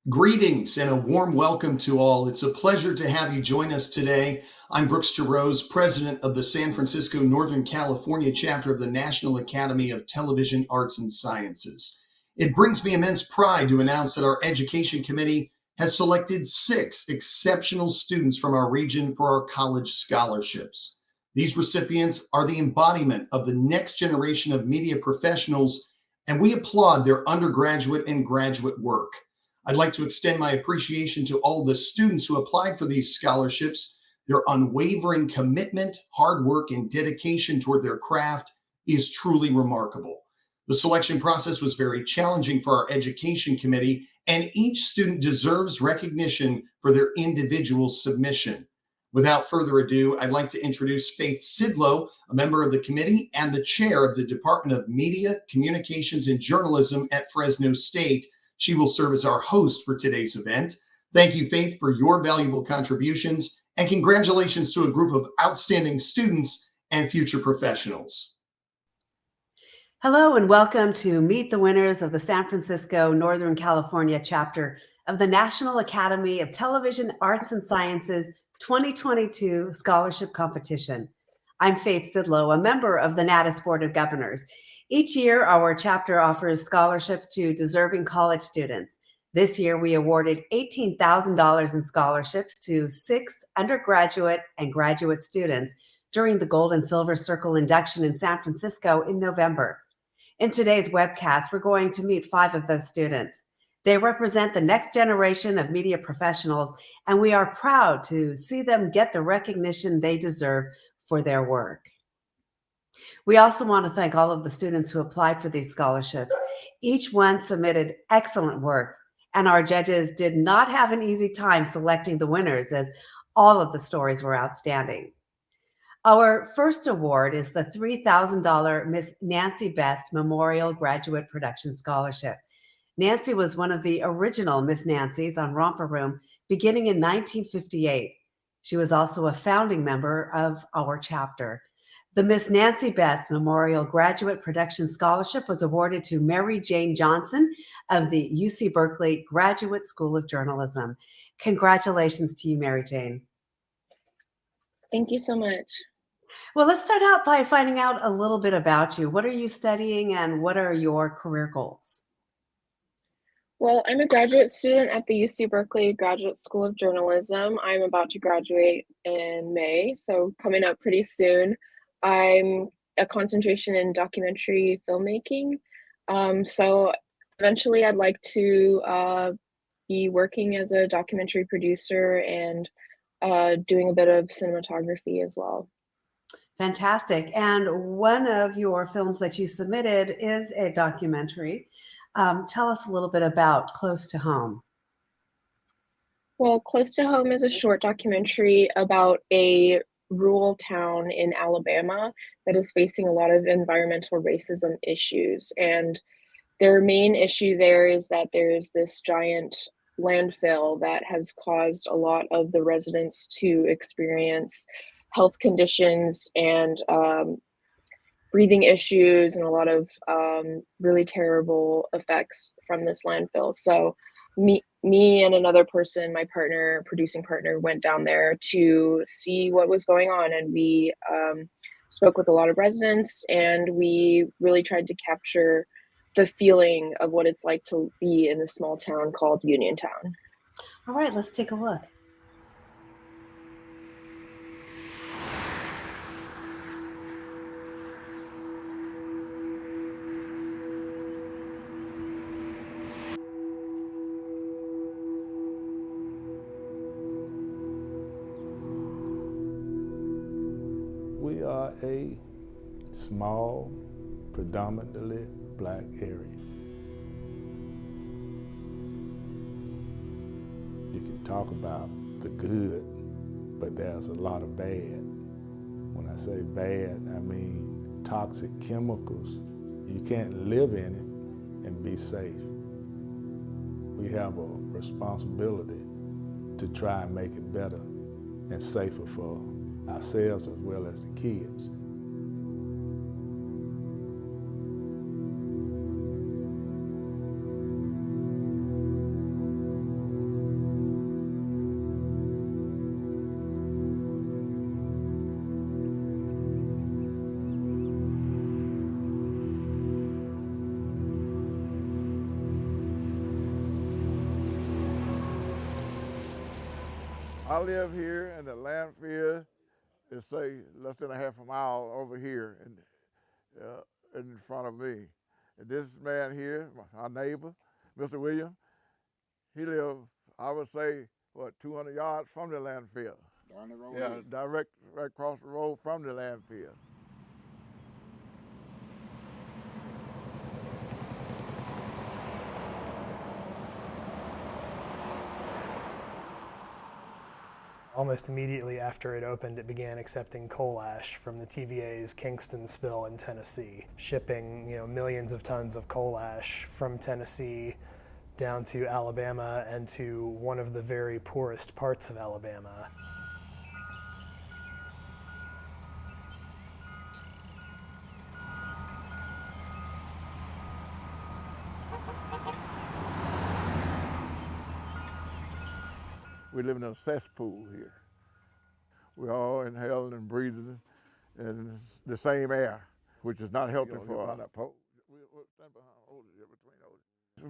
Greetings and a warm welcome to all. It's a pleasure to have you join us today. I'm Brooks Jerose, president of the San Francisco, Northern California chapter of the National Academy of Television Arts and Sciences. It brings me immense pride to announce that our education committee has selected 6 exceptional students from our region for our college scholarships. These recipients are the embodiment of the next generation of media professionals, and we applaud their undergraduate and graduate work. I'd like to extend my appreciation to all the students who applied for these scholarships. Their unwavering commitment, hard work, and dedication toward their craft is truly remarkable. The selection process was very challenging for our education committee, and each student deserves recognition for their individual submission. Without further ado, I'd like to introduce Faith Sidlow, a member of the committee and the chair of the Department of Media, Communications, and Journalism at Fresno State. She will serve as our host for today's event. Thank you, Faith, for your valuable contributions, and congratulations to a group of outstanding students and future professionals. Hello and welcome to Meet the Winners of the San Francisco, Northern California chapter of the National Academy of Television Arts and Sciences 2022 Scholarship Competition. I'm Faith Sidlow, a member of the NATAS Board of Governors. Each year, our chapter offers scholarships to deserving college students. This year, we awarded $18,000 in scholarships to 6 undergraduate and graduate students during the Gold and Silver Circle induction in San Francisco in November. In today's webcast, we're going to meet 5 of those students. They represent the next generation of media professionals, and we are proud to see them get the recognition they deserve for their work. We also want to thank all of the students who applied for these scholarships. Each one submitted excellent work, and our judges did not have an easy time selecting the winners, as all of the stories were outstanding. Our first award is the $3,000 Miss Nancy Best Memorial Graduate Production Scholarship. Nancy was one of the original Miss Nancys on Romper Room beginning in 1958. She was also a founding member of our chapter. The Miss Nancy Best Memorial Graduate Production Scholarship was awarded to Mary Jane Johnson of the UC Berkeley Graduate School of Journalism. Congratulations to you, Mary Jane. Thank you so much. Well, let's start out by finding out a little bit about you. What are you studying and what are your career goals? Well, I'm a graduate student at the UC Berkeley Graduate School of Journalism. I'm about to graduate in May, so coming up pretty soon. I'm a concentration in documentary filmmaking. So eventually I'd like to be working as a documentary producer and doing a bit of cinematography as well. Fantastic. And one of your films that you submitted is a documentary. Tell us a little bit about Close to Home. Well, Close to Home is a short documentary about a rural town in Alabama that is facing a lot of environmental racism issues. And their main issue there is that there is this giant landfill that has caused a lot of the residents to experience health conditions and breathing issues and a lot of really terrible effects from this landfill. So me and another person, my partner, producing partner, went down there to see what was going on, and we spoke with a lot of residents, and we really tried to capture the feeling of what it's like to be in a small town called Uniontown. All right, let's take a look. We are a small, predominantly black area. You can talk about the good, but there's a lot of bad. When I say bad, I mean toxic chemicals. You can't live in it and be safe. We have a responsibility to try and make it better and safer for ourselves as well as the kids. I live here, and the landfill is, say, less than a half a mile over here in front of me. And this man here, our neighbor, Mr. Williams, he lives, I would say, what, 200 yards from the landfill. Down the road? Yeah, direct right across the road from the landfill. Almost immediately after it opened, it began accepting coal ash from the TVA's Kingston spill in Tennessee, shipping millions of tons of coal ash from Tennessee down to Alabama and to one of the very poorest parts of Alabama. We live in a cesspool here. We're all inhaling and breathing in the same air, which is not healthy for us.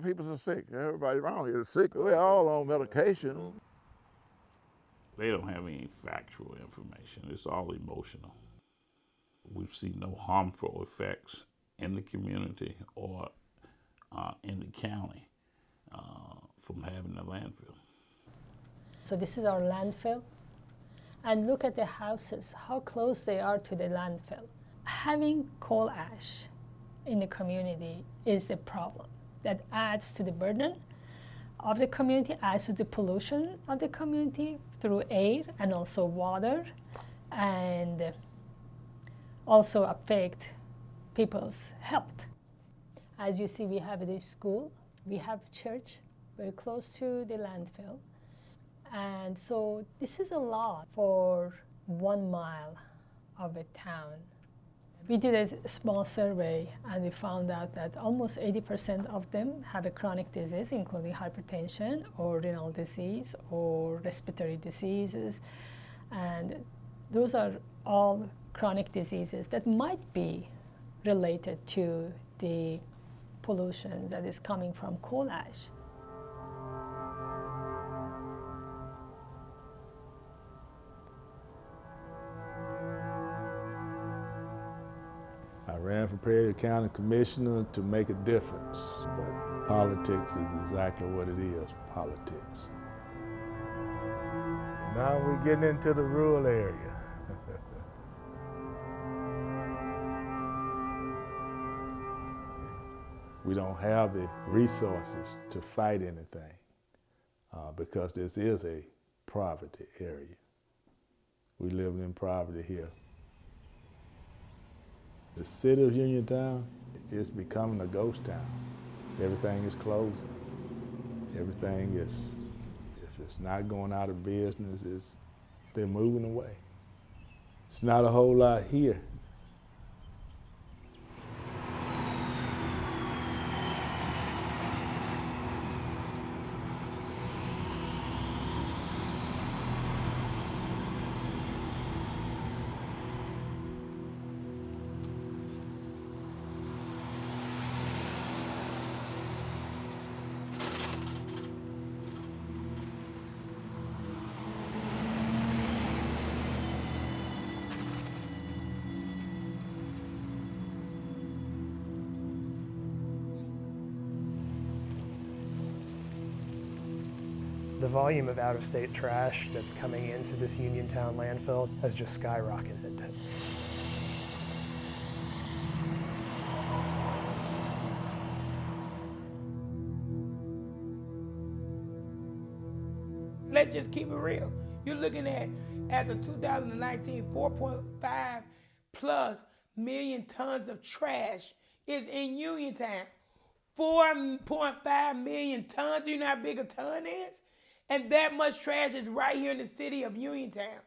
People are sick. Everybody around here is sick. We're all on medication. They don't have any factual information. It's all emotional. We've seen no harmful effects in the community or in the county from having a landfill. So this is our landfill. And look at the houses, how close they are to the landfill. Having coal ash in the community is the problem. That adds to the burden of the community, adds to the pollution of the community through air and also water, and also affect people's health. As you see, we have the school, we have church very close to the landfill. And so this is a lot for 1 mile of a town. We did a small survey and we found out that almost 80% of them have a chronic disease, including hypertension or renal disease or respiratory diseases. And those are all chronic diseases that might be related to the pollution that is coming from coal ash. I ran for Perry County Commissioner to make a difference, but politics is exactly what it is, politics. Now we're getting into the rural area. We don't have the resources to fight anything because this is a poverty area. We live in poverty here. The city of Uniontown is becoming a ghost town. Everything is closing. Everything is, if it's not going out of business, they're moving away. It's not a whole lot here. The volume of out-of-state trash that's coming into this Uniontown landfill has just skyrocketed. Let's just keep it real. You're looking at, as of 2019, 4.5 plus million tons of trash is in Uniontown. 4.5 million tons, do you know how big a ton is? And that much trash is right here in the city of Uniontown.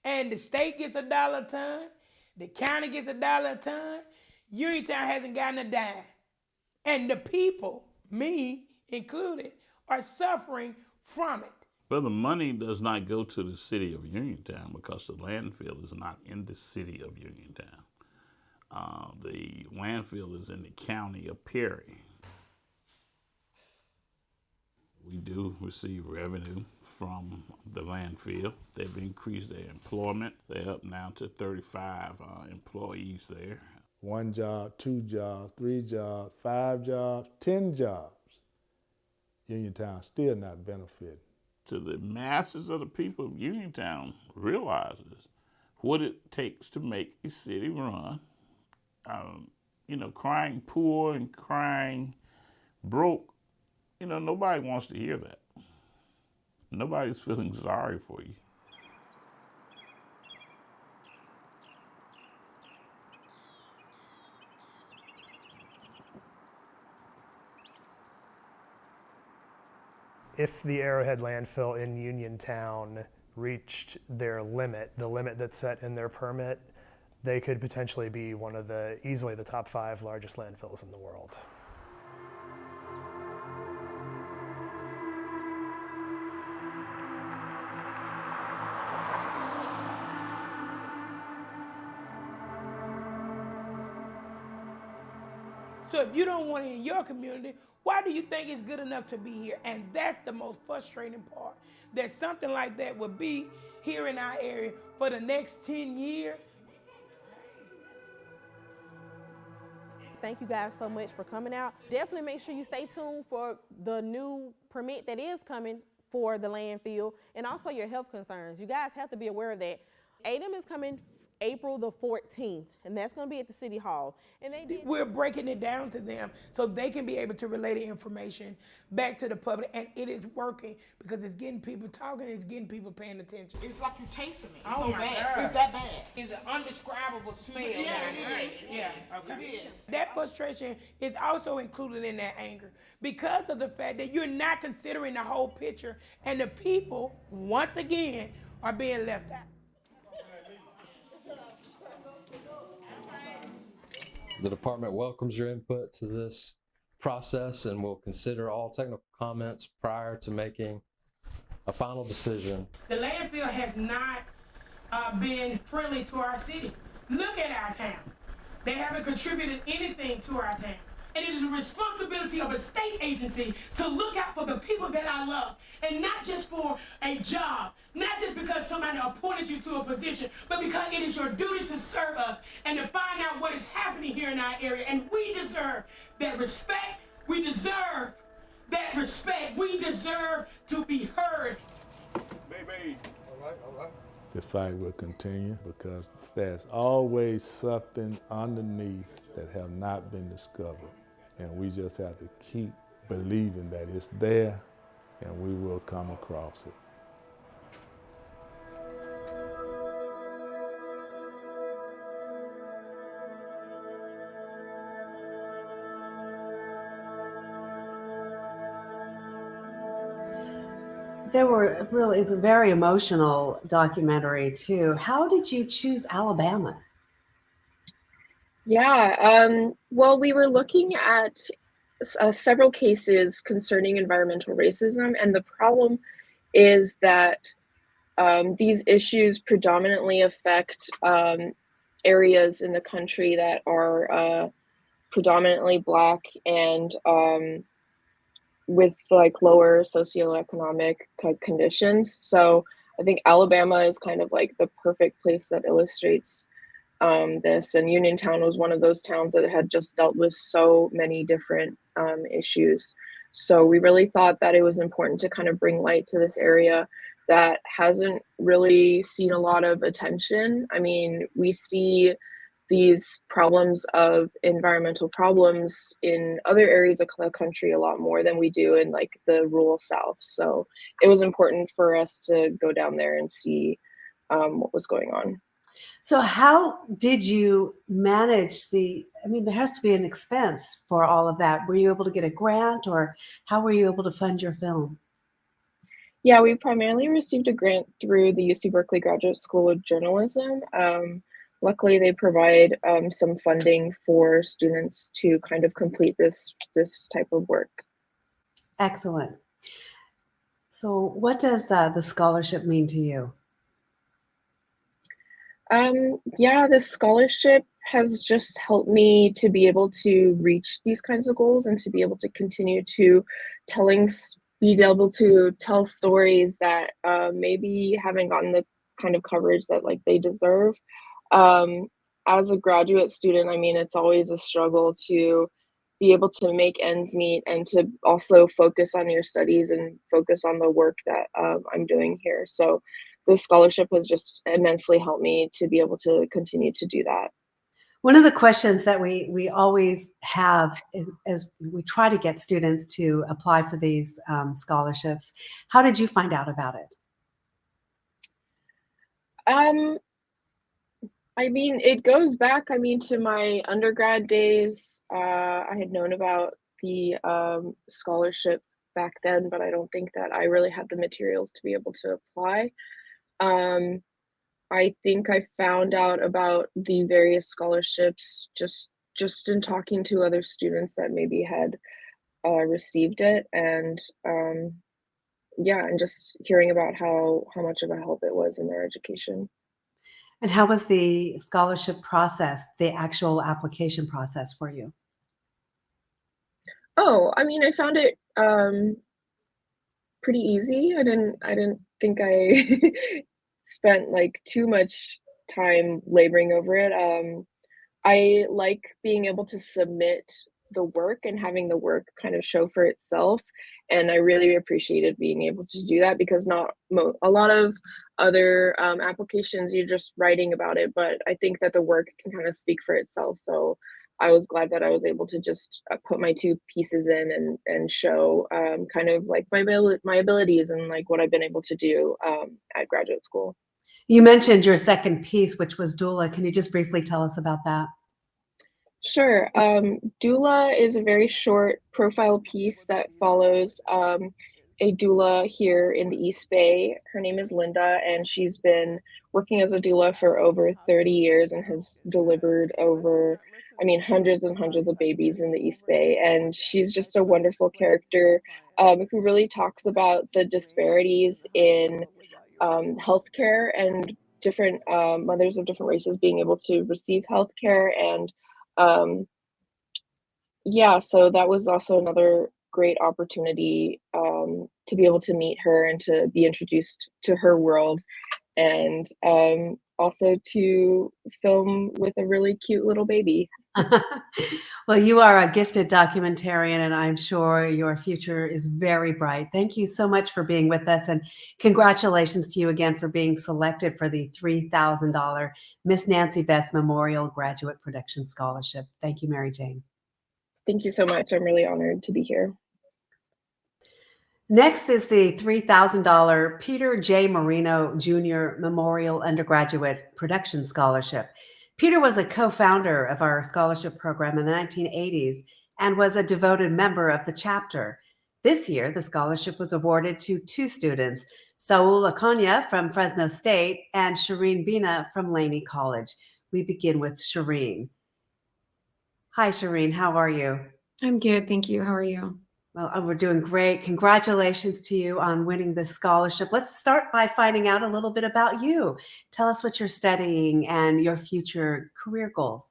And the state gets $1 a ton, the county gets $1 a ton, Uniontown hasn't gotten a dime. And the people, me included, are suffering from it. Well, the money does not go to the city of Uniontown because the landfill is not in the city of Uniontown. The landfill is in the county of Perry. We do receive revenue from the landfill. They've increased their employment. They're up now to 35 employees there. 1 job, 2 jobs, 3 jobs, 5 jobs, 10 jobs. Uniontown still not benefiting. To the masses of the people of Uniontown realizes what it takes to make a city run. Crying poor and crying broke, nobody wants to hear that. Nobody's feeling sorry for you. If the Arrowhead landfill in Uniontown reached their limit, the limit that's set in their permit, they could potentially be one of easily the top 5 largest landfills in the world. So if you don't want it in your community, why do you think it's good enough to be here? And that's the most frustrating part, that something like that would be here in our area for the next 10 years. Thank you guys so much for coming out. Definitely make sure you stay tuned for the new permit that is coming for the landfill, and also your health concerns. You guys have to be aware of that. ADEM is coming April the 14th, and that's going to be at the City Hall. And we're breaking it down to them so they can be able to relay the information back to the public, and it is working because it's getting people talking, it's getting people paying attention. It's like you're tasting it. It's Oh so my bad. God. It's that bad. It's an undescribable smell. Yeah, down it there. is. Yeah, okay. It is. That frustration is also included in that anger because of the fact that you're not considering the whole picture, and the people, once again, are being left out. The department welcomes your input to this process and will consider all technical comments prior to making a final decision. The landfill has not been friendly to our city. Look at our town. They haven't contributed anything to our town. And it is a responsibility of a state agency to look out for the people that I love, and not just for a job, not just because somebody appointed you to a position, but because it is your duty to serve us and to find out what is happening here in our area. And we deserve that respect. We deserve that respect. We deserve to be heard. Baby. All right. The fight will continue because there's always something underneath that have not been discovered. And we just have to keep believing that it's there and we will come across it. It's a very emotional documentary too. How did you choose Alabama? Yeah, well, we were looking at several cases concerning environmental racism, and the problem is that these issues predominantly affect areas in the country that are predominantly Black and with like lower socioeconomic conditions. So I think Alabama is kind of like the perfect place that illustrates this, and Uniontown was one of those towns that had just dealt with so many different issues. So we really thought that it was important to kind of bring light to this area that hasn't really seen a lot of attention. I mean, we see these problems of environmental problems in other areas of the country a lot more than we do in like the rural South. So it was important for us to go down there and see what was going on. So how did you manage there has to be an expense for all of that. Were you able to get a grant, or how were you able to fund your film? Yeah, we primarily received a grant through the UC Berkeley Graduate School of Journalism. Luckily, they provide some funding for students to kind of complete this type of work. Excellent. So what does the scholarship mean to you? Yeah, this scholarship has just helped me to be able to reach these kinds of goals and to be able to continue to telling be able to tell stories that maybe haven't gotten the kind of coverage that like they deserve. Um, as a graduate student, I mean, it's always a struggle to be able to make ends meet and to also focus on your studies and focus on the work that I'm doing here. So this scholarship has just immensely helped me to be able to continue to do that. One of the questions that we always have is we try to get students to apply for these scholarships. How did you find out about it? Um, I mean, it goes back, I mean, to my undergrad days. I had known about the scholarship back then, but I don't think that I really had the materials to be able to apply. Um, I think I found out about the various scholarships just in talking to other students that maybe had received it, and yeah, and just hearing about how much of a help it was in their education. And how was the scholarship process, the actual application process for you? Oh, I mean, I found it pretty easy. I didn't think I spent like too much time laboring over it. I like being able to submit the work and having the work kind of show for itself, and I really appreciated being able to do that because not a lot of other applications you're just writing about it, but I think that the work can kind of speak for itself. So I was glad that I was able to just put my two pieces in and show kind of like my abilities and like what I've been able to do at graduate school. You mentioned your second piece, which was doula. Can you just briefly tell us about that? Sure. Doula is a very short profile piece that follows a doula here in the East Bay. Her name is Linda, and she's been working as a doula for over 30 years and has delivered over, I mean, hundreds and hundreds of babies in the East Bay. And she's just a wonderful character who really talks about the disparities in healthcare and different mothers of different races being able to receive healthcare and um, yeah, so that was also another great opportunity, to be able to meet her and to be introduced to her world, and, also to film with a really cute little baby. Well, you are a gifted documentarian, and I'm sure your future is very bright. Thank you so much for being with us, and congratulations to you again for being selected for the $3,000 Miss Nancy Best Memorial Graduate Production Scholarship. Thank you, Mary Jane. Thank you so much. I'm really honored to be here. Next is the $3,000 Peter J. Marino Jr. Memorial Undergraduate Production Scholarship. Peter was a co-founder of our scholarship program in the 1980s and was a devoted member of the chapter. This year, the scholarship was awarded to two students, Saul Aconya from Fresno State and Shireen Bina from Laney College. We begin with Shireen. Hi, Shireen. How are you? I'm good, thank you. How are you? Well, we're doing great. Congratulations to you on winning this scholarship. Let's start by finding out a little bit about you. Tell us what you're studying and your future career goals.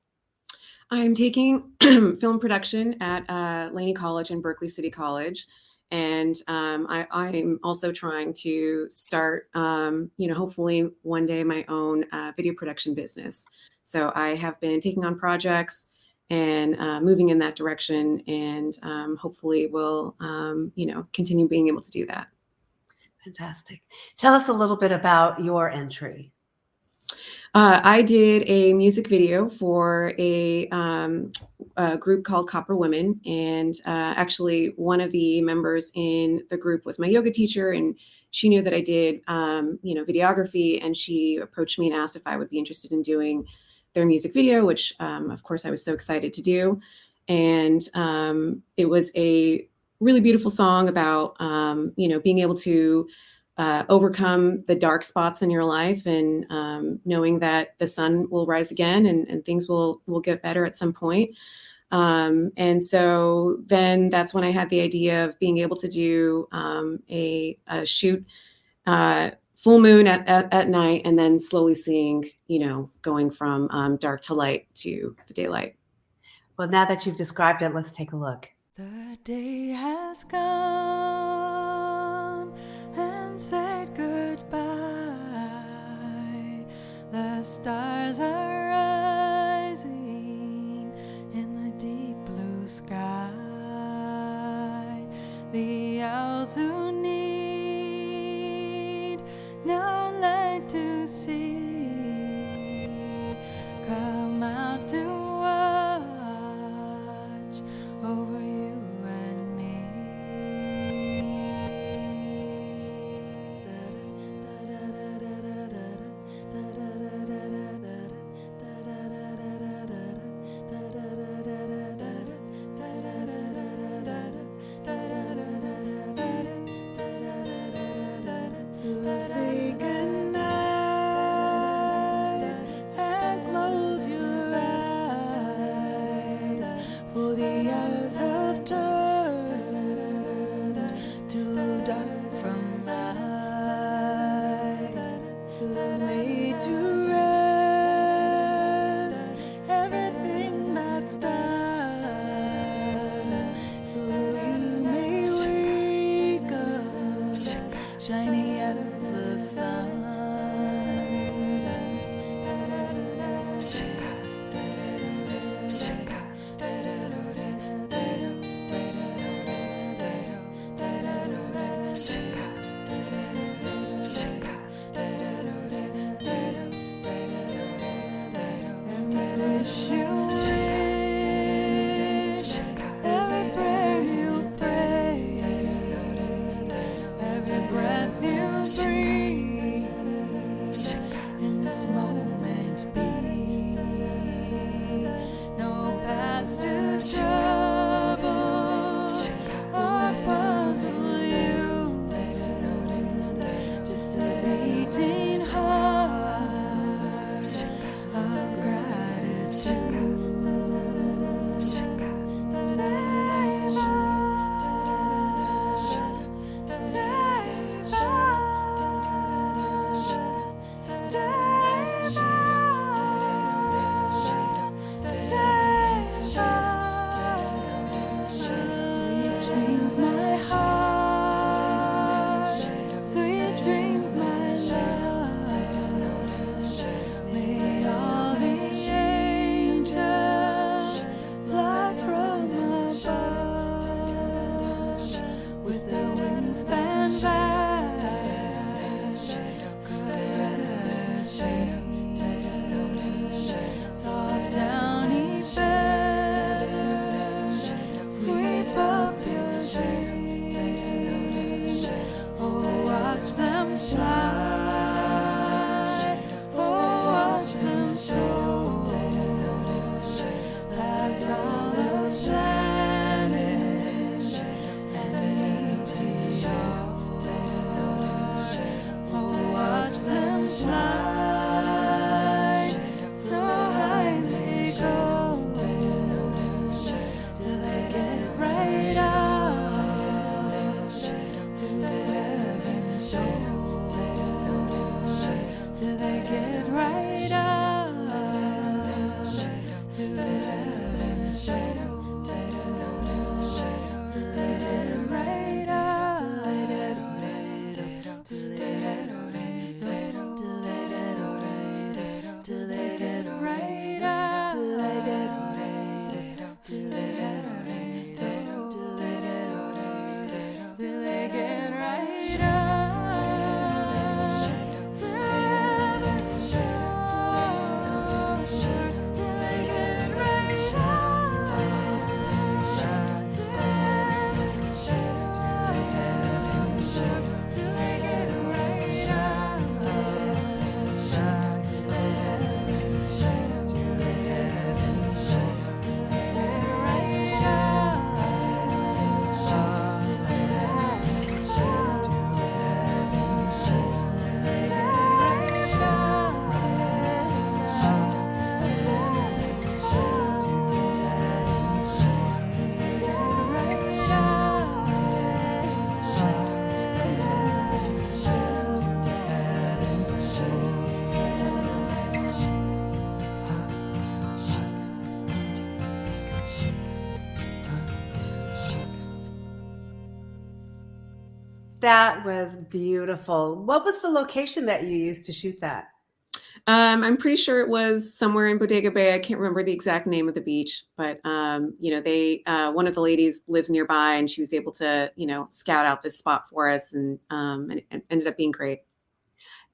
I'm taking film production at Laney College and Berkeley City College. And I'm also trying to start, hopefully one day my own video production business. So I have been taking on projects and moving in that direction, and hopefully will, continue being able to do that. Fantastic. Tell us a little bit about your entry. I did a music video for a group called Copper Women, and actually one of the members in the group was my yoga teacher, and she knew that I did, videography, and she approached me and asked if I would be interested in doing their music video, which of course I was so excited to do. And it was a really beautiful song about, being able to overcome the dark spots in your life, and knowing that the sun will rise again, and things will get better at some point. And so then that's when I had the idea of being able to do a shoot full moon at night, and then slowly seeing, going from dark to light to the daylight. Well, now that you've described it, let's take a look. The day has come. stars are rising in the deep blue sky. The owls who need no light to see come out to watch over you and me. So say goodnight and close your eyes, for the hours have turned to dark from light. So lay to rest everything that's done, so you may wake up shiny as the sun. Every wish you wish, every prayer you pray, every breath you breathe, in this moment be. No past to trouble or puzzle you, just a beating heart of gratitude. Sweet dreams, my heart. Sweet dreams, my love. May all the angels fly from above with their wings span vast, caressing soft downy feathers sweep up your dreams. Oh, watch them fly. Oh, watch them soar past all the planets and meteors. Oh, watch them fly. So high they go till they get right up to the heaven's door. Till they get right up to the heaven's door. Till they get right up to the heaven's door. Till they get right up till they get to the heaven's door. Till they get right up to heaven's door. Till they get right up to heaven's door. Till they get right up to the heaven's door. Till they heaven's door. Till they get right up to the heaven's door. Till the heaven's door. Till they get right up to the heaven's door. Till the heaven's door. Till they get right up to the heaven's That was beautiful. What was the location that you used to shoot that? I'm pretty sure it was somewhere in Bodega Bay. I can't remember the exact name of the beach, but they one of the ladies lives nearby, and she was able to scout out this spot for us, and it ended up being great.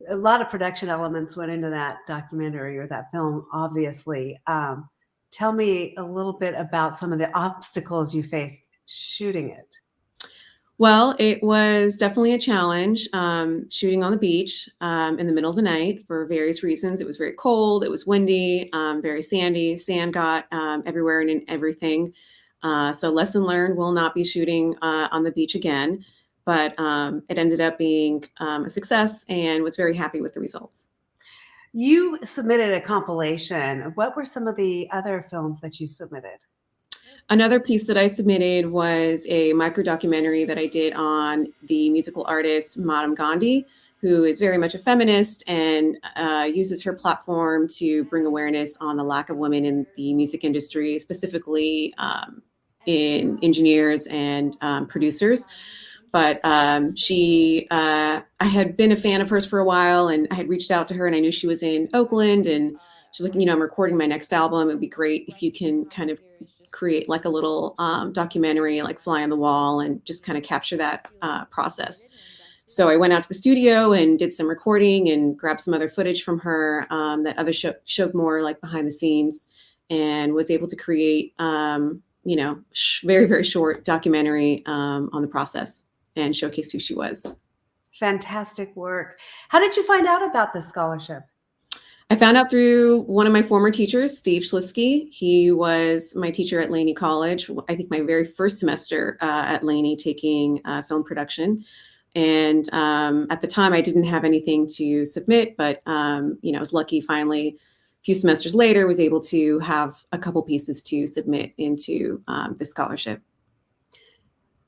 A lot of production elements went into that documentary or that film, obviously. Tell me a little bit about some of the obstacles you faced shooting it. Well, it was definitely a challenge shooting on the beach in the middle of the night for various reasons. It was very cold, it was windy, very sandy. Sand got everywhere and in everything. So, lesson learned, will not be shooting on the beach again. But it ended up being a success and was very happy with the results. You submitted a compilation. What were some of the other films that you submitted? Another piece that I submitted was a micro documentary that I did on the musical artist Madam Gandhi, who is very much a feminist and uses her platform to bring awareness on the lack of women in the music industry, specifically in engineers and producers. But I had been a fan of hers for a while, and I had reached out to her, and I knew she was in Oakland, and she's like, I'm recording my next album. It would be great if you can kind of create like a little documentary, like fly on the wall, and just kind of capture that process. So I went out to the studio and did some recording and grabbed some other footage from her that other showed more like behind the scenes, and was able to create, very, very short documentary on the process and showcased who she was. Fantastic work. How did you find out about this scholarship? I found out through one of my former teachers, Steve Schlisky. He was my teacher at Laney College, I think my very first semester at Laney, taking film production. And at the time, I didn't have anything to submit, but I was lucky finally, a few semesters later, was able to have a couple pieces to submit into the scholarship.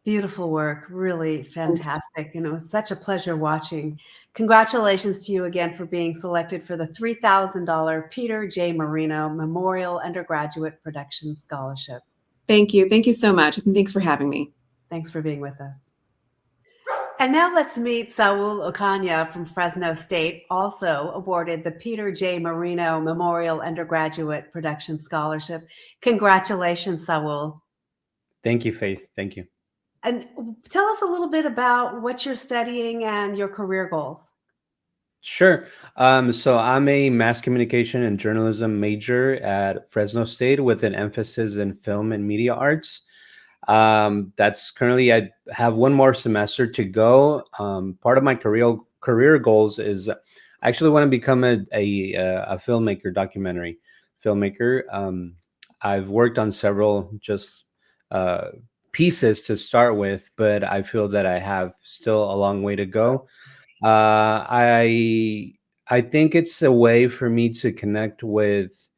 Beautiful work, really fantastic. And it was such a pleasure watching. Congratulations to you again for being selected for the $3,000 Peter J. Marino Memorial Undergraduate Production Scholarship. Thank you. Thank you so much. And thanks for having me. Thanks for being with us. And now let's meet Saul Ocaña from Fresno State, also awarded the Peter J. Marino Memorial Undergraduate Production Scholarship. Congratulations, Saul. Thank you, Faith. Thank you. And tell us a little bit about what you're studying and your career goals. Sure. So I'm a mass communication and journalism major at Fresno State with an emphasis in film and media arts. That's currently, I have one more semester to go. Part of my career goals is I actually want to become a filmmaker, documentary filmmaker. I've worked on several just pieces to start with, but I feel that I have still a long way to go. I think it's a way for me to connect with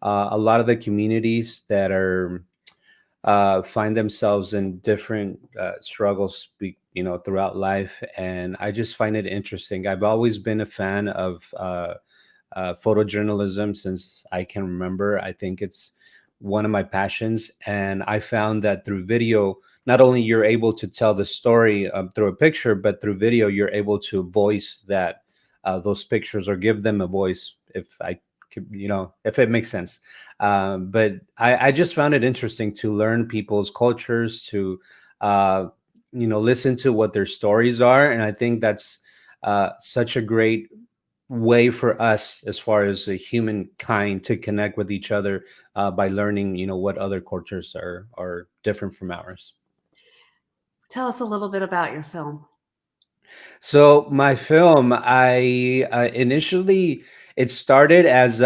a lot of the communities that are find themselves in different struggles, throughout life, and I just find it interesting. I've always been a fan of photojournalism since I can remember. I think it's one of my passions, and I found that through video, not only you're able to tell the story through a picture, but through video you're able to voice that those pictures, or give them a voice, if I could, if it makes sense. But I just found it interesting to learn people's cultures, to listen to what their stories are, and I think that's such a great way for us as far as a humankind to connect with each other by learning, what other cultures are different from ours. Tell us a little bit about your film. So my film, I initially, it started as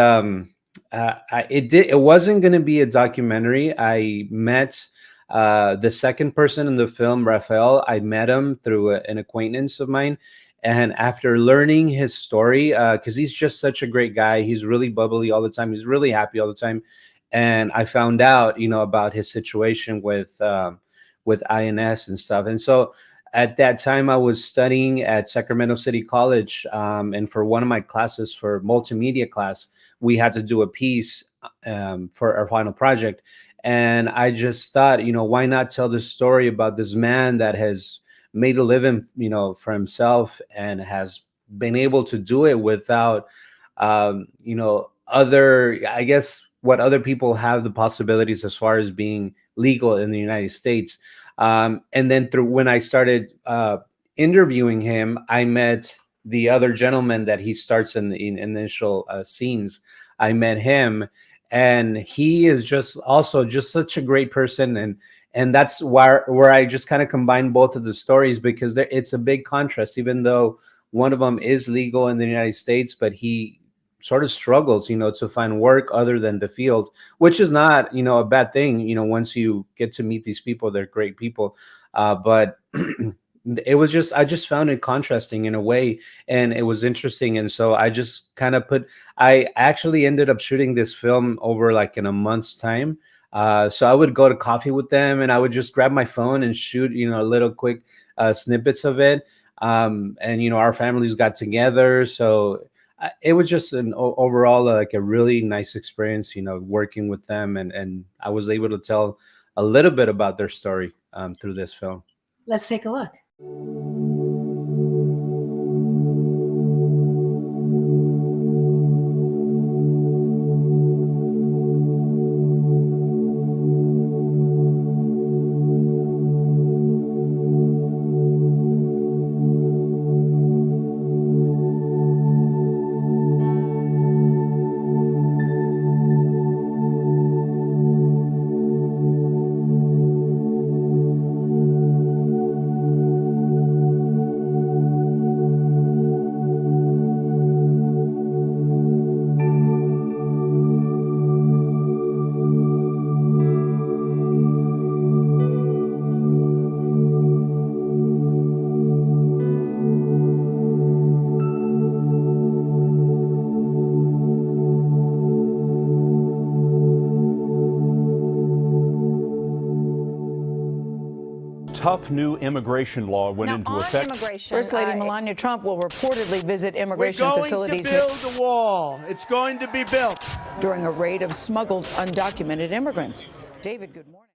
it wasn't going to be a documentary. I met the second person in the film, Rafael. I met him through an acquaintance of mine. And after learning his story, because he's just such a great guy, he's really bubbly all the time. He's really happy all the time. And I found out, about his situation with INS and stuff. And so at that time, I was studying at Sacramento City College. And for one of my classes, for multimedia class, we had to do a piece for our final project. And I just thought, why not tell the story about this man that has made a living, for himself, and has been able to do it without other, I guess, what other people have the possibilities as far as being legal in the United States. And then through when I started interviewing him, I met the other gentleman that he starts in the initial scenes. I met him, and he is just also just such a great person, and that's where I just kind of combine both of the stories, because it's a big contrast. Even though one of them is legal in the United States, but he sort of struggles, to find work other than the field, which is not, a bad thing. Once you get to meet these people, they're great people. But it was just, I just found it contrasting in a way, and it was interesting. And so I just kind of I actually ended up shooting this film over like in a month's time. So I would go to coffee with them, and I would just grab my phone and shoot, a little quick snippets of it. And our families got together, so it was just an overall like a really nice experience, working with them, and I was able to tell a little bit about their story through this film. Let's take a look. Tough new immigration law went into effect. First Lady Melania Trump will reportedly visit immigration facilities. We're going to build a wall. It's going to be built. During a raid of smuggled undocumented immigrants. David, good morning.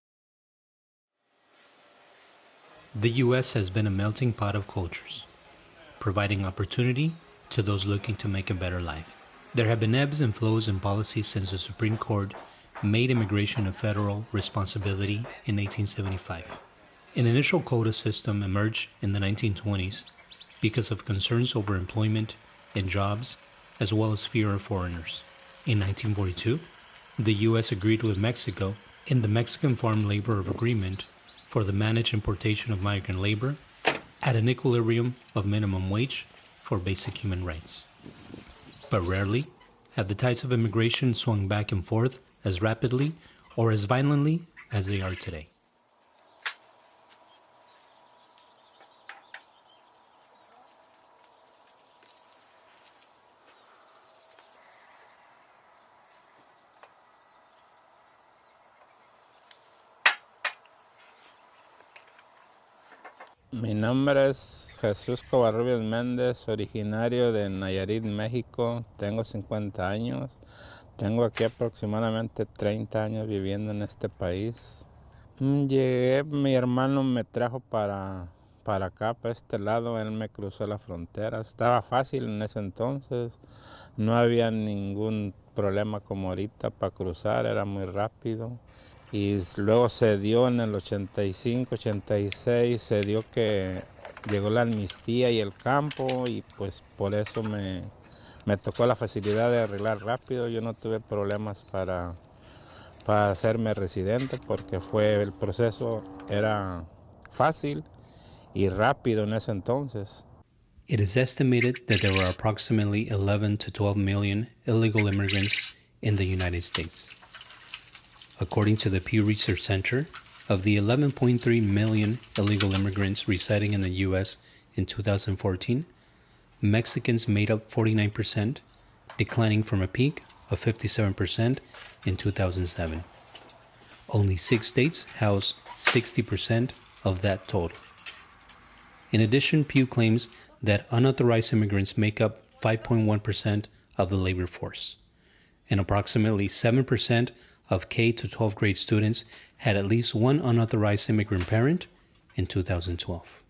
The U.S. has been a melting pot of cultures, providing opportunity to those looking to make a better life. There have been ebbs and flows in policies since the Supreme Court made immigration a federal responsibility in 1875. An initial quota system emerged in the 1920s because of concerns over employment and jobs, as well as fear of foreigners. In 1942, the U.S. agreed with Mexico in the Mexican Farm Labor Agreement for the managed importation of migrant labor at an equilibrium of minimum wage for basic human rights. But rarely have the tides of immigration swung back and forth as rapidly or as violently as they are today. Mi nombre es Jesús Covarrubias Méndez, originario de Nayarit, México. Tengo 50 años. Tengo aquí aproximadamente 30 años viviendo en este país. Llegué, mi hermano me trajo para acá, para este lado. Él me cruzó la frontera. Estaba fácil en ese entonces. No había ningún problema como ahorita para cruzar, era muy rápido. Y luego se dio en el 85, 86, se dio que llegó la amnistía y el campo, y pues por eso me tocó la facilidad de arreglar rápido. Yo no tuve problemas para hacerme residente, porque el proceso era fácil y rápido en ese entonces. It is estimated that there were approximately 11 to 12 million illegal immigrants in the United States. According to the Pew Research Center, of the 11.3 million illegal immigrants residing in the U.S. in 2014, Mexicans made up 49%, declining from a peak of 57% in 2007. Only 6 states house 60% of that total. In addition, Pew claims that unauthorized immigrants make up 5.1% of the labor force, and approximately 7% of K to 12th grade students had at least one unauthorized immigrant parent in 2012.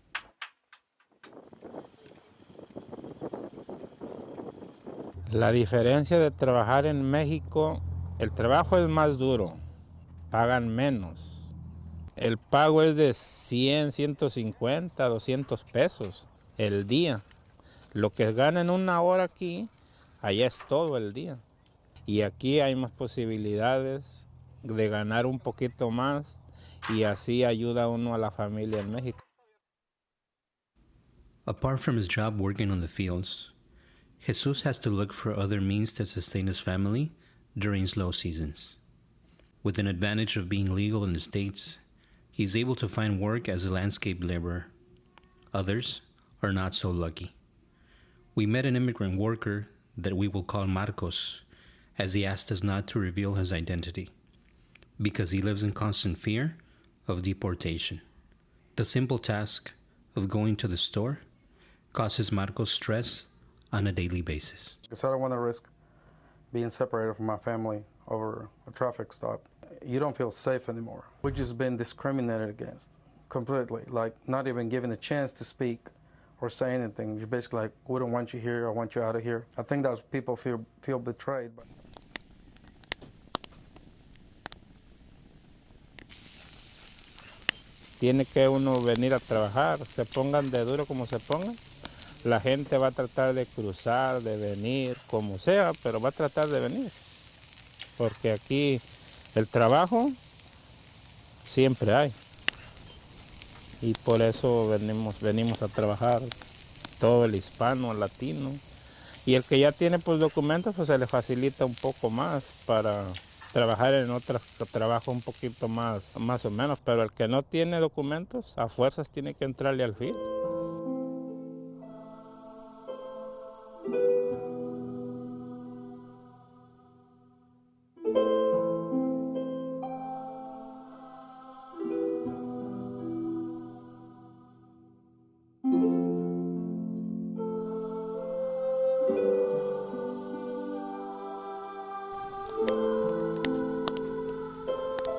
La diferencia de trabajar en México, el trabajo es más duro, pagan menos. El pago es de 100, 150, 200 pesos el día. Lo que gana en una hora aquí, allá es todo el día. Y aquí hay más posibilidades de ganar un poquito más y así ayuda uno a la familia en México. Apart from his job working on the fields, Jesus has to look for other means to sustain his family during slow seasons. With an advantage of being legal in the States, he's able to find work as a landscape laborer. Others are not so lucky. We met an immigrant worker that we will call Marcos, as he asked us not to reveal his identity, because he lives in constant fear of deportation. The simple task of going to the store causes Marcos stress on a daily basis. Because I don't want to risk being separated from my family over a traffic stop. You don't feel safe anymore. We've just been discriminated against completely, like not even given a chance to speak or say anything. You're basically like, we don't want you here, I want you out of here. I think that's people feel betrayed. Tiene que uno venir a trabajar, se pongan de duro como se pongan. La gente va a tratar de cruzar, de venir, como sea, pero va a tratar de venir. Porque aquí el trabajo siempre hay. Y por eso venimos a trabajar, todo el hispano, el latino. Y el que ya tiene pues documentos, pues se le facilita un poco más para trabajar en otros trabajos un poquito más o menos. Pero el que no tiene documentos, a fuerzas tiene que entrarle al fin.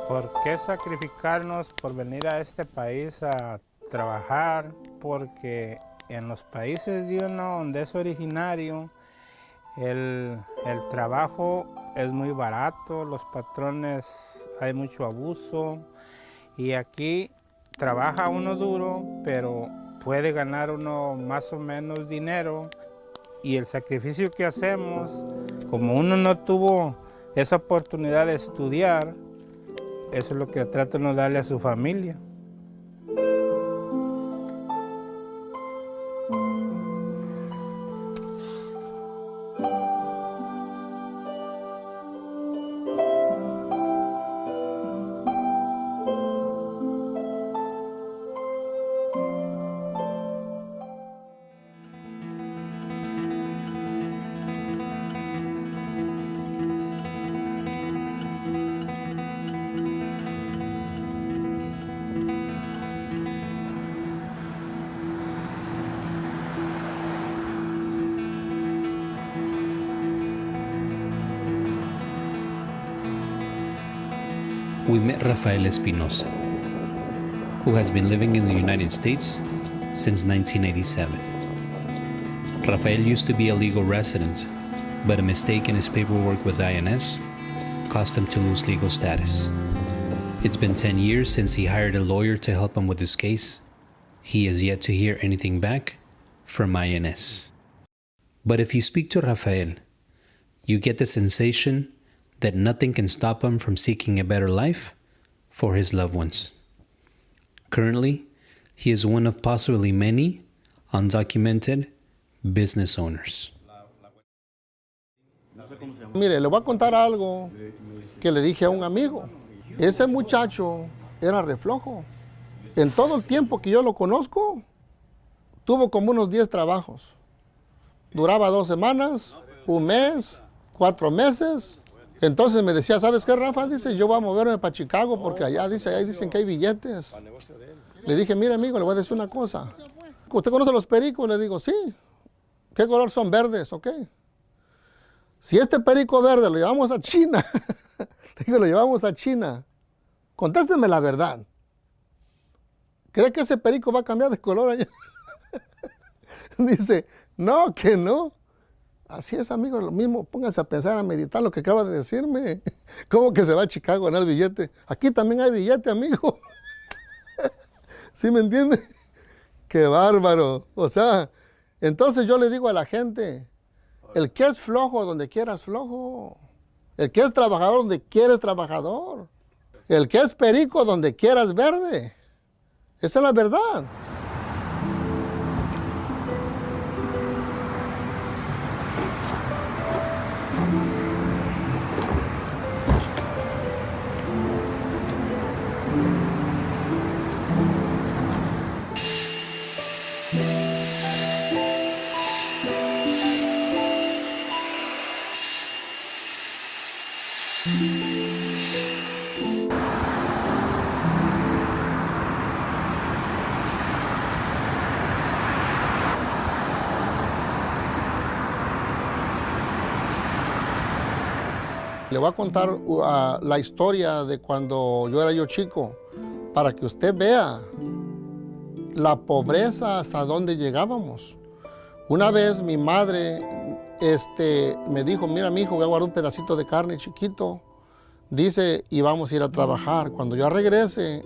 ¿Por qué sacrificarnos por venir a este país a trabajar? Porque en los países de uno donde es originario, el trabajo es muy barato, los patrones hay mucho abuso y aquí trabaja uno duro, pero puede ganar uno más o menos dinero y el sacrificio que hacemos, como uno no tuvo esa oportunidad de estudiar, eso es lo que trata de darle a su familia. We met Rafael Espinosa, who has been living in the United States since 1987. Rafael used to be a legal resident, but a mistake in his paperwork with INS caused him to lose legal status. It's been 10 years since he hired a lawyer to help him with his case. He has yet to hear anything back from INS. But if you speak to Rafael, you get the sensation that nothing can stop him from seeking a better life for his loved ones. Currently, he is one of possibly many undocumented business owners. Mire, le voy a contar algo que le dije a un amigo. Ese muchacho era reflojo. En todo el tiempo que yo lo conozco, tuvo como unos 10 trabajos. Duraba 2 semanas, un mes, 4 meses. Entonces me decía, ¿sabes qué, Rafa? Dice, yo voy a moverme para Chicago porque allá dicen que hay billetes. Le dije, mire, amigo, le voy a decir una cosa. ¿Usted conoce los pericos? Le digo, sí. ¿Qué color son? Verdes, ok. Si este perico verde lo llevamos a China, digo, lo llevamos a China, contésteme la verdad. ¿Cree que ese perico va a cambiar de color allá? Dice, no, que no. Así es, amigo, lo mismo. Pónganse a pensar, a meditar lo que acaba de decirme. ¿Cómo que se va a Chicago a ganar billete? Aquí también hay billete, amigo. ¿Sí me entiende? ¡Qué bárbaro! O sea, entonces yo le digo a la gente, el que es flojo, donde quieras flojo. El que es trabajador, donde quieres trabajador. El que es perico, donde quieras verde. Esa es la verdad. Le voy a contar la historia de cuando yo era chico, para que usted vea la pobreza hasta dónde llegábamos. Una vez mi madre me dijo, mira, mi hijo, voy a guardar un pedacito de carne chiquito, dice, y vamos a ir a trabajar. Cuando yo regrese,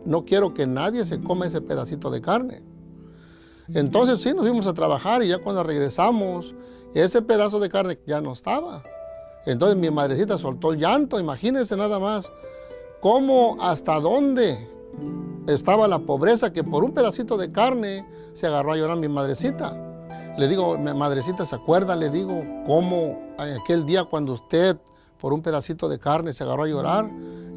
no quiero que nadie se coma ese pedacito de carne. Entonces sí, nos fuimos a trabajar y ya cuando regresamos, ese pedazo de carne ya no estaba. Entonces mi madrecita soltó el llanto, imagínense nada más cómo, hasta dónde estaba la pobreza, que por un pedacito de carne se agarró a llorar mi madrecita. Le digo, madrecita, ¿se acuerda? Le digo, cómo aquel día cuando usted por un pedacito de carne se agarró a llorar.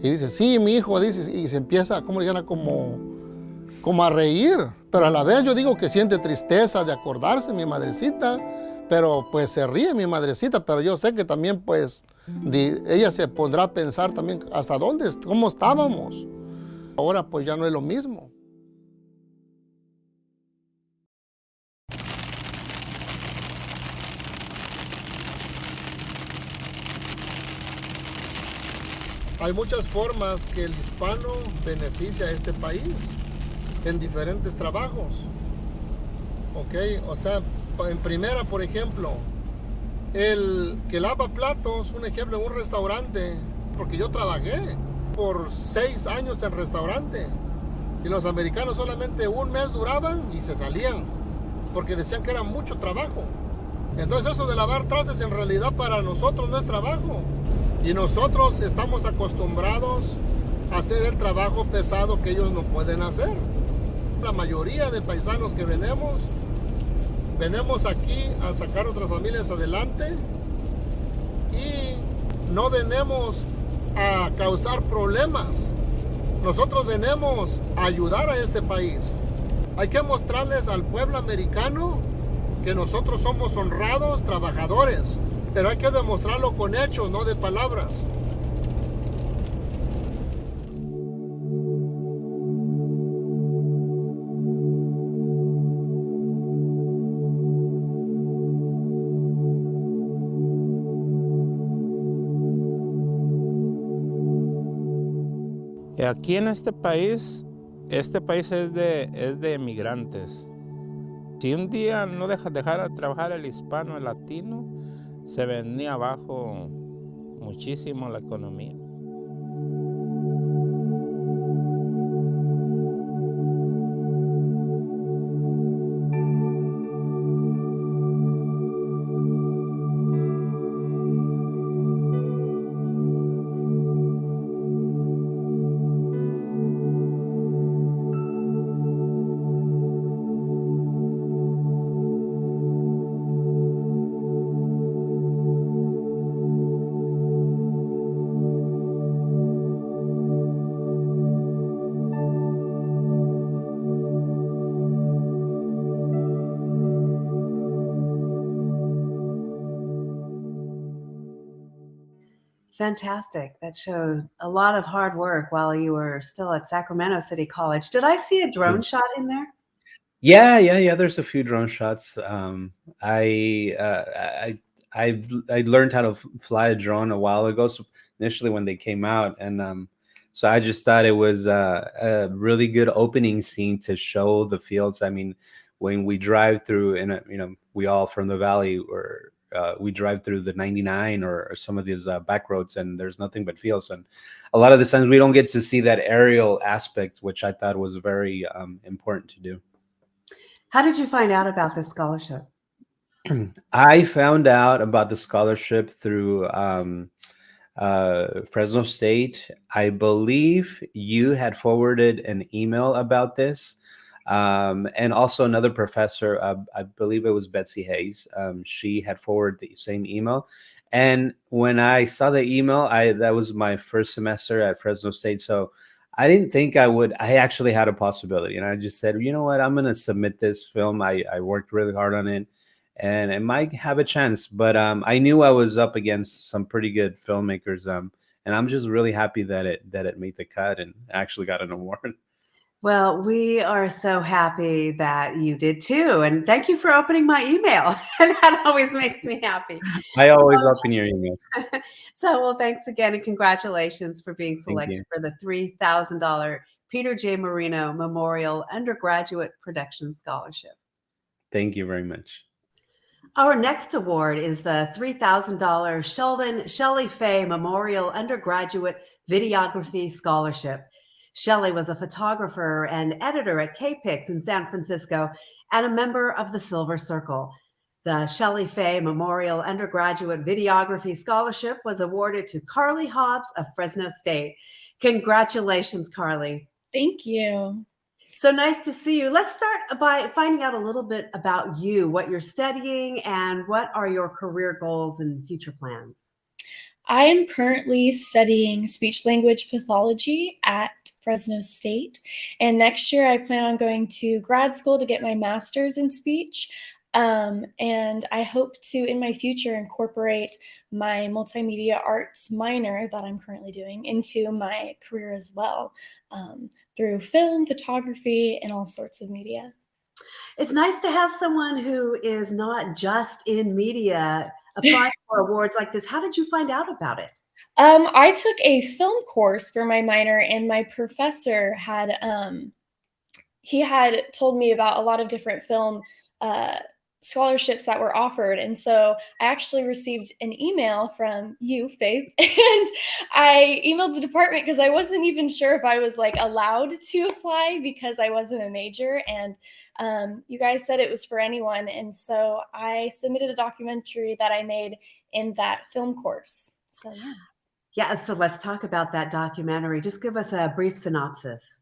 Y dice, sí, mi hijo, dice, y se empieza, ¿cómo le llama? Como a reír. Pero a la vez yo digo que siente tristeza de acordarse mi madrecita. Pero pues se ríe mi madrecita, pero yo sé que también pues ella se pondrá a pensar también hasta dónde, cómo estábamos. Ahora pues ya no es lo mismo. Hay muchas formas que el hispano beneficia a este país en diferentes trabajos. ¿Ok? O sea, en primera, por ejemplo, el que lava platos, un ejemplo, en un restaurante, porque yo trabajé por 6 años en restaurante y los americanos solamente un mes duraban y se salían porque decían que era mucho trabajo. Entonces eso de lavar trastes en realidad para nosotros no es trabajo y nosotros estamos acostumbrados a hacer el trabajo pesado que ellos no pueden hacer. La mayoría de paisanos que venimos aquí a sacar otras familias adelante y no venimos a causar problemas. Nosotros venimos a ayudar a este país. Hay que mostrarles al pueblo americano que nosotros somos honrados trabajadores, pero hay que demostrarlo con hechos, no de palabras. Y aquí en este país es de emigrantes. Si un día no dejara de trabajar el hispano, el latino, se venía abajo muchísimo la economía. Fantastic. That showed a lot of hard work while you were still at Sacramento City College. Did I see a drone shot in there? Yeah. There's a few drone shots. I learned how to fly a drone a while ago. So initially when they came out, and so I just thought it was a really good opening scene to show the fields. I mean, when we drive through, and we all from the valley, or we drive through the 99 or some of these back roads, and there's nothing but fields. And a lot of the times we don't get to see that aerial aspect, which I thought was very important to do. How did you find out about this scholarship? I found out about the scholarship through Fresno State. I believe you had forwarded an email about this. And also another professor, I believe it was Betsy Hayes. She had forwarded the same email. And when I saw the email, that was my first semester at Fresno State. So I didn't think I would. I actually had a possibility. And I just said, you know what, I'm going to submit this film. I worked really hard on it, and it might have a chance. But I knew I was up against some pretty good filmmakers. And I'm just really happy that it made the cut and actually got an award. Well, we are so happy that you did too. And thank you for opening my email. That always makes me happy. I always open your emails. Well, thanks again and congratulations for being Thank selected you. for the $3,000 Peter J. Marino Memorial Undergraduate Production Scholarship. Thank you very much. Our next award is the $3,000 Sheldon Shelley Fay Memorial Undergraduate Videography Scholarship. Shelley was a photographer and editor at KPIX in San Francisco and a member of the Silver Circle. The Shelley Fay Memorial Undergraduate Videography Scholarship was awarded to Carly Hobbs of Fresno State. Congratulations, Carly. Thank you. So nice to see you. Let's start by finding out a little bit about you, what you're studying, and what are your career goals and future plans. I am currently studying speech language pathology at Fresno State, and next year I plan on going to grad school to get my master's in speech. And I hope to, in my future, incorporate my multimedia arts minor that I'm currently doing into my career as well, through film, photography, and all sorts of media. It's nice to have someone who is not just in media apply for awards like this. How did you find out about it? I took a film course for my minor, and my professor had he had told me about a lot of different film scholarships that were offered. And so I actually received an email from you, Faith, and I emailed the department because I wasn't even sure if I was like allowed to apply because I wasn't a major. And you guys said it was for anyone. And so I submitted a documentary that I made in that film course. So yeah. Yeah, so let's talk about that documentary. Just give us a brief synopsis.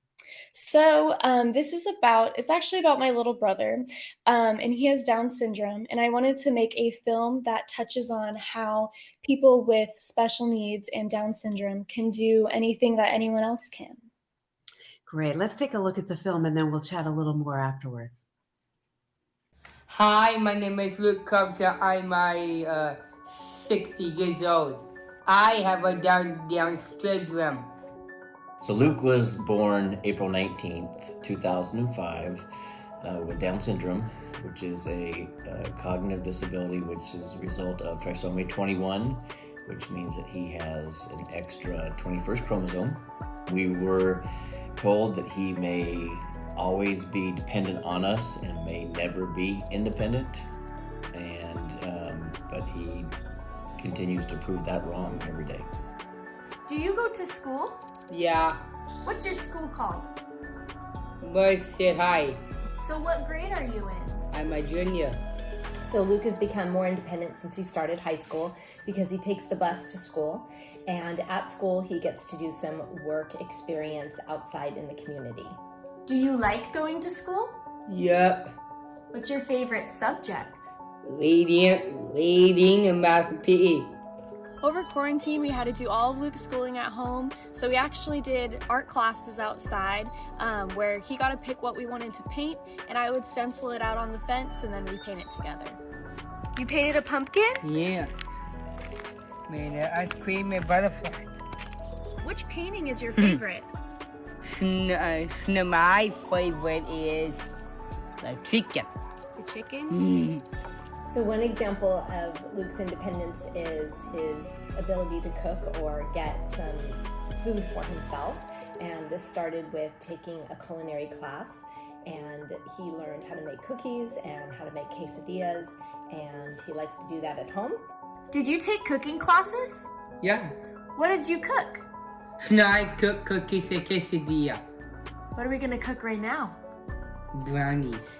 So it's actually about my little brother, and he has Down syndrome. And I wanted to make a film that touches on how people with special needs and Down syndrome can do anything that anyone else can. Great. Let's take a look at the film and then we'll chat a little more afterwards. Hi, my name is Luke Cubser. I'm 60 years old. I have a Down syndrome. So Luke was born April 19th, 2005, with Down syndrome, which is a cognitive disability, which is a result of trisomy 21, which means that he has an extra 21st chromosome. We were told that he may always be dependent on us and may never be independent, but he continues to prove that wrong every day. Do you go to school? Yeah. What's your school called? Mercy High. So what grade are you in? I'm a junior. So Luke has become more independent since he started high school because he takes the bus to school. And at school, he gets to do some work experience outside in the community. Do you like going to school? Yep. What's your favorite subject? Reading and math and PE. Over quarantine, we had to do all of Luke's schooling at home. So we actually did art classes outside where he got to pick what we wanted to paint, and I would stencil it out on the fence and then we paint it together. You painted a pumpkin? Yeah. Made an ice cream and butterfly. Which painting is your favorite? My favorite is the chicken. The chicken? So one example of Luke's independence is his ability to cook or get some food for himself. And this started with taking a culinary class, and he learned how to make cookies and how to make quesadillas. and he likes to do that at home. Did you take cooking classes? Yeah. What did you cook? I cook cookies and quesadilla. What are we gonna cook right now? Brownies.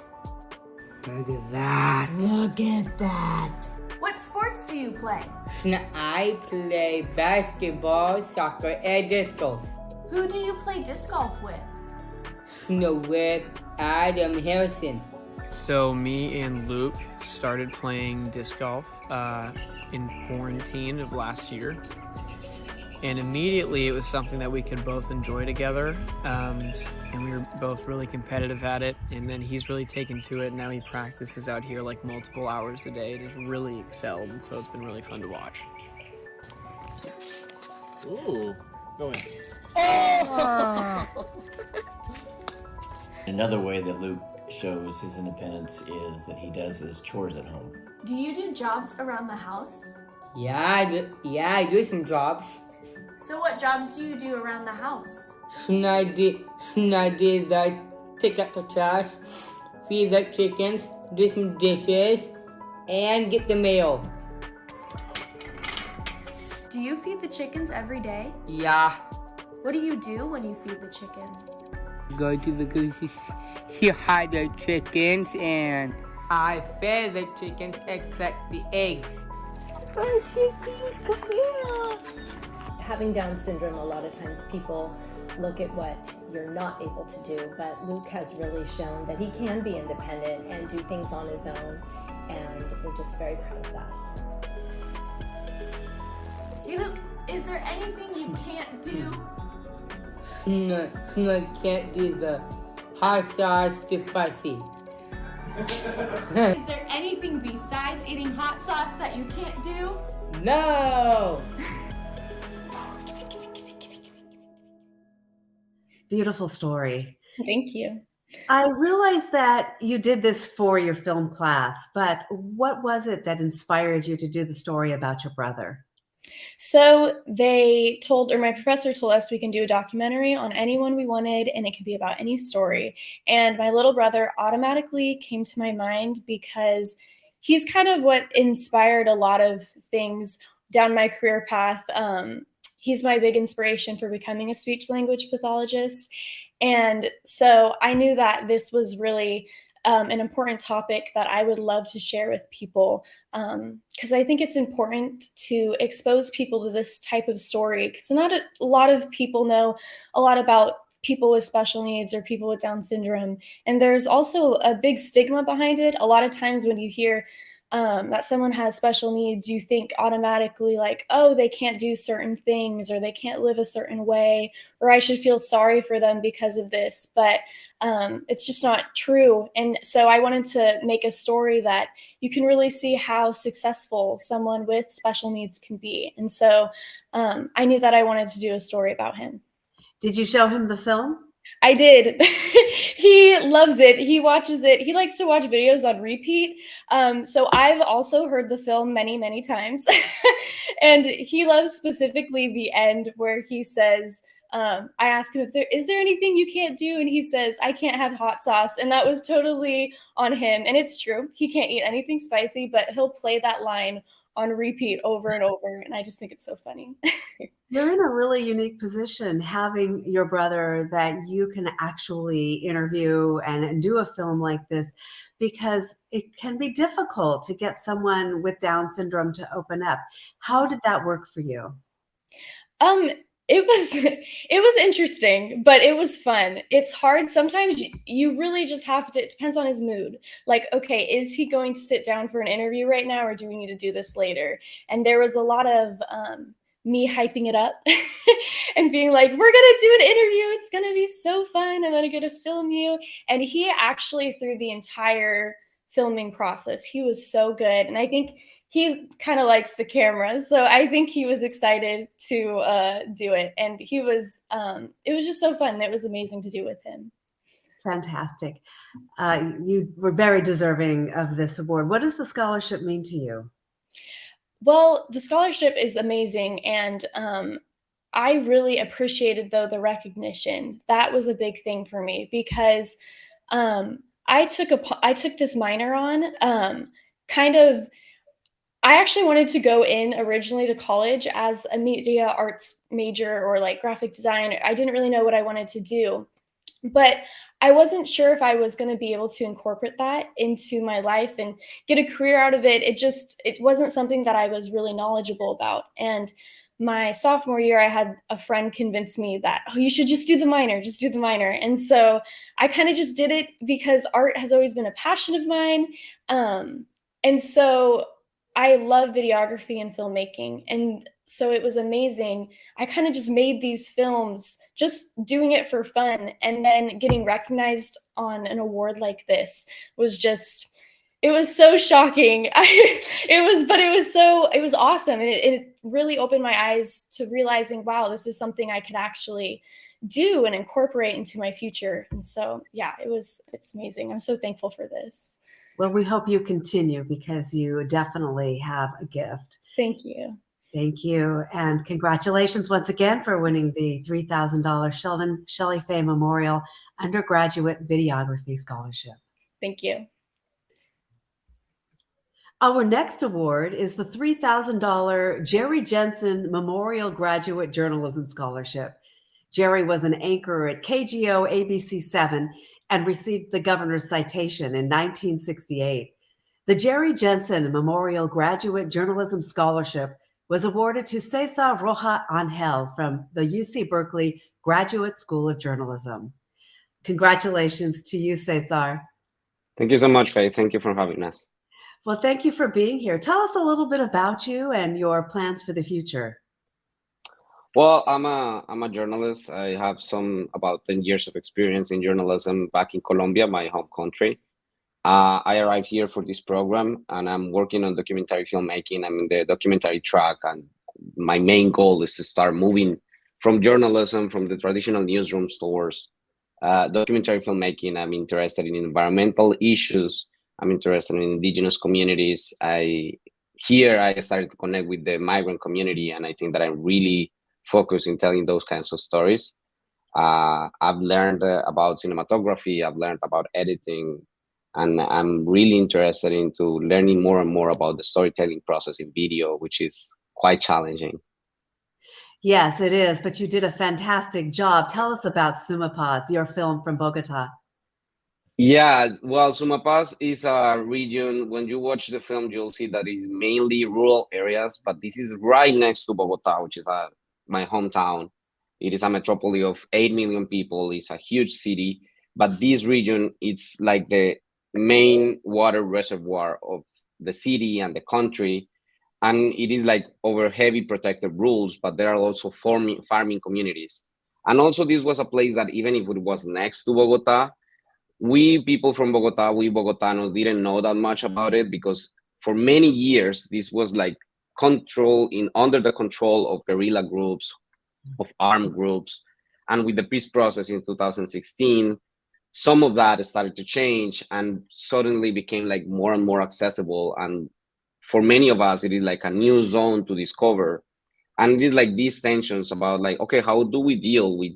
Look at that. Look at that. What sports do you play? I play basketball, soccer, and disc golf. Who do you play disc golf with? With Adam Harrison. So me and Luke started playing disc golf in quarantine of last year. And immediately it was something that we could both enjoy together. And we were both really competitive at it. And then he's really taken to it. Now he practices out here like multiple hours a day and has really excelled. And so it's been really fun to watch. Ooh, go in. Oh! Another way that Luke shows his independence is that he does his chores at home. Do you do jobs around the house? I do some jobs. So what jobs do you do around the house? I did take out the trash, feed the chickens, do some dishes, and get the mail. Do you feed the chickens every day? Yeah. What do you do when you feed the chickens? Go to the gooses, see how the chickens, and I fed the chickens except the eggs. Oh, chickies, come here. Having Down syndrome, a lot of times people look at what you're not able to do, but Luke has really shown that he can be independent and do things on his own, and we're just very proud of that. Hey Luke, is there anything you can't do? No, I can't do the hot sauce spicy. Is there anything besides eating hot sauce that you can't do? No! Beautiful story. Thank you. I realize that you did this for your film class, but what was it that inspired you to do the story about your brother? So my professor told us we can do a documentary on anyone we wanted, and it could be about any story. And my little brother automatically came to my mind because he's kind of what inspired a lot of things down my career path. He's my big inspiration for becoming a speech language pathologist. And so I knew that this was really an important topic that I would love to share with people, because I think it's important to expose people to this type of story, because not a lot of people know a lot about people with special needs or people with Down syndrome. And there's also a big stigma behind it. A lot of times when you hear that someone has special needs, you think automatically like, oh, they can't do certain things, or they can't live a certain way, or I should feel sorry for them because of this. But it's just not true. And so I wanted to make a story that you can really see how successful someone with special needs can be. And so I knew that I wanted to do a story about him. Did you show him the film? I did. He loves it. He watches it. He likes to watch videos on repeat. So I've also heard the film many, many times. And he loves specifically the end where he says, I ask him is there anything you can't do? And he says, I can't have hot sauce. And that was totally on him. And it's true. He can't eat anything spicy, but he'll play that line on repeat over and over. And I just think it's so funny. You're in a really unique position having your brother that you can actually interview and do a film like this, because it can be difficult to get someone with Down syndrome to open up. How did that work for you? It was interesting, but it was fun. It's hard. Sometimes you really just have to, it depends on his mood. Like, okay, is he going to sit down for an interview right now, or do we need to do this later? And there was a lot of me hyping it up and being like, we're going to do an interview. It's going to be so fun. I'm going to get to film you. And he actually, through the entire filming process, he was so good. And I think he kind of likes the camera. So I think he was excited to do it. And it was just so fun. It was amazing to do with him. Fantastic. You were very deserving of this award. What does the scholarship mean to you? Well, the scholarship is amazing. And I really appreciated, though, the recognition. That was a big thing for me, because I took this minor on kind of I actually wanted to go in originally to college as a media arts major or like graphic design. I didn't really know what I wanted to do, but I wasn't sure if I was going to be able to incorporate that into my life and get a career out of it. It wasn't something that I was really knowledgeable about. And my sophomore year, I had a friend convince me that, oh, you should just do the minor, just do the minor. And so I kind of just did it because art has always been a passion of mine. And so I love videography and filmmaking. And so it was amazing. I kind of just made these films just doing it for fun, and then getting recognized on an award like this was just it was so shocking. It was awesome, and it really opened my eyes to realizing, wow, this is something I could actually do and incorporate into my future. And so yeah, it's amazing. I'm so thankful for this. Well, we hope you continue because you definitely have a gift. Thank you. Thank you. And congratulations once again for winning the $3,000 Sheldon Shelley Fay Memorial Undergraduate Videography Scholarship. Thank you. Our next award is the $3,000 Jerry Jensen Memorial Graduate Journalism Scholarship. Jerry was an anchor at KGO ABC 7 and received the governor's citation in 1968. The Jerry Jensen Memorial Graduate Journalism Scholarship was awarded to Cesar Roja Angel from the UC Berkeley Graduate School of Journalism. Congratulations to you, Cesar. Thank you so much, Faye. Thank you for having us. Well, thank you for being here. Tell us a little bit about you and your plans for the future. Well, I'm a journalist. I have about 10 years of experience in journalism back in Colombia, my home country. I arrived here for this program, and I'm working on documentary filmmaking. I'm in the documentary track, and my main goal is to start moving from journalism, from the traditional newsrooms towards documentary filmmaking. I'm interested in environmental issues. I'm interested in indigenous communities. I started to connect with the migrant community, and I think that I'm really focused in telling those kinds of stories. I've learned about cinematography. I've learned about editing. And I'm really interested into learning more and more about the storytelling process in video, which is quite challenging. Yes, it is, but you did a fantastic job. Tell us about Sumapaz, your film from Bogota. Yeah, well, Sumapaz is a region, when you watch the film, you'll see that it's mainly rural areas, but this is right next to Bogota, which is my hometown. It is a metropole of 8 million people. It's a huge city, but this region, it's like the main water reservoir of the city and the country. And it is like over heavy protected rules, but there are also farming communities. And also this was a place that even if it was next to Bogota, we people from Bogota, we Bogotanos didn't know that much about it because for many years, this was like under the control of guerrilla groups, of armed groups. And with the peace process in 2016, some of that started to change and suddenly became like more and more accessible. And for many of us, it is like a new zone to discover. And it is like these tensions about like, okay, how do we deal with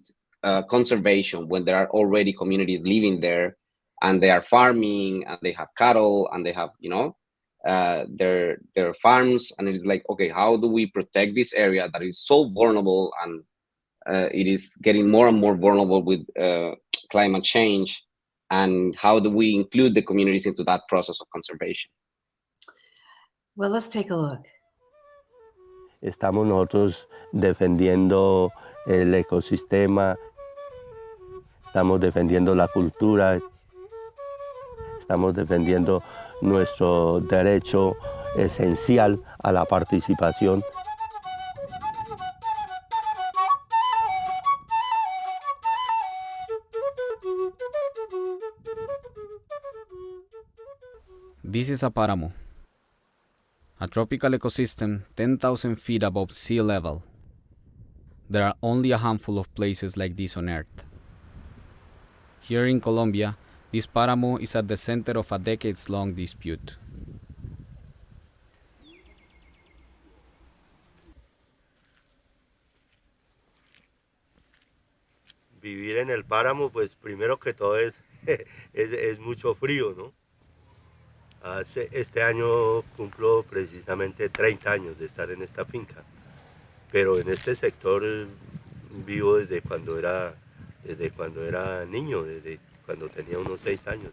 conservation when there are already communities living there and they are farming and they have cattle and they have, their farms. And it is like, okay, how do we protect this area that is so vulnerable and it is getting more and more vulnerable with climate change, and how do we include the communities into that process of conservation? Well, let's take a look. Estamos nosotros defendiendo el ecosistema, estamos defendiendo la cultura, estamos defendiendo nuestro derecho esencial a la participación. This is a páramo, a tropical ecosystem 10,000 feet above sea level. There are only a handful of places like this on Earth. Here in Colombia, this páramo is at the center of a decades-long dispute. Vivir en el páramo, pues primero que todo es mucho frío, ¿no? Este año cumplo precisamente 30 años de estar en esta finca, pero en este sector vivo desde cuando era niño, desde cuando tenía unos 6 años.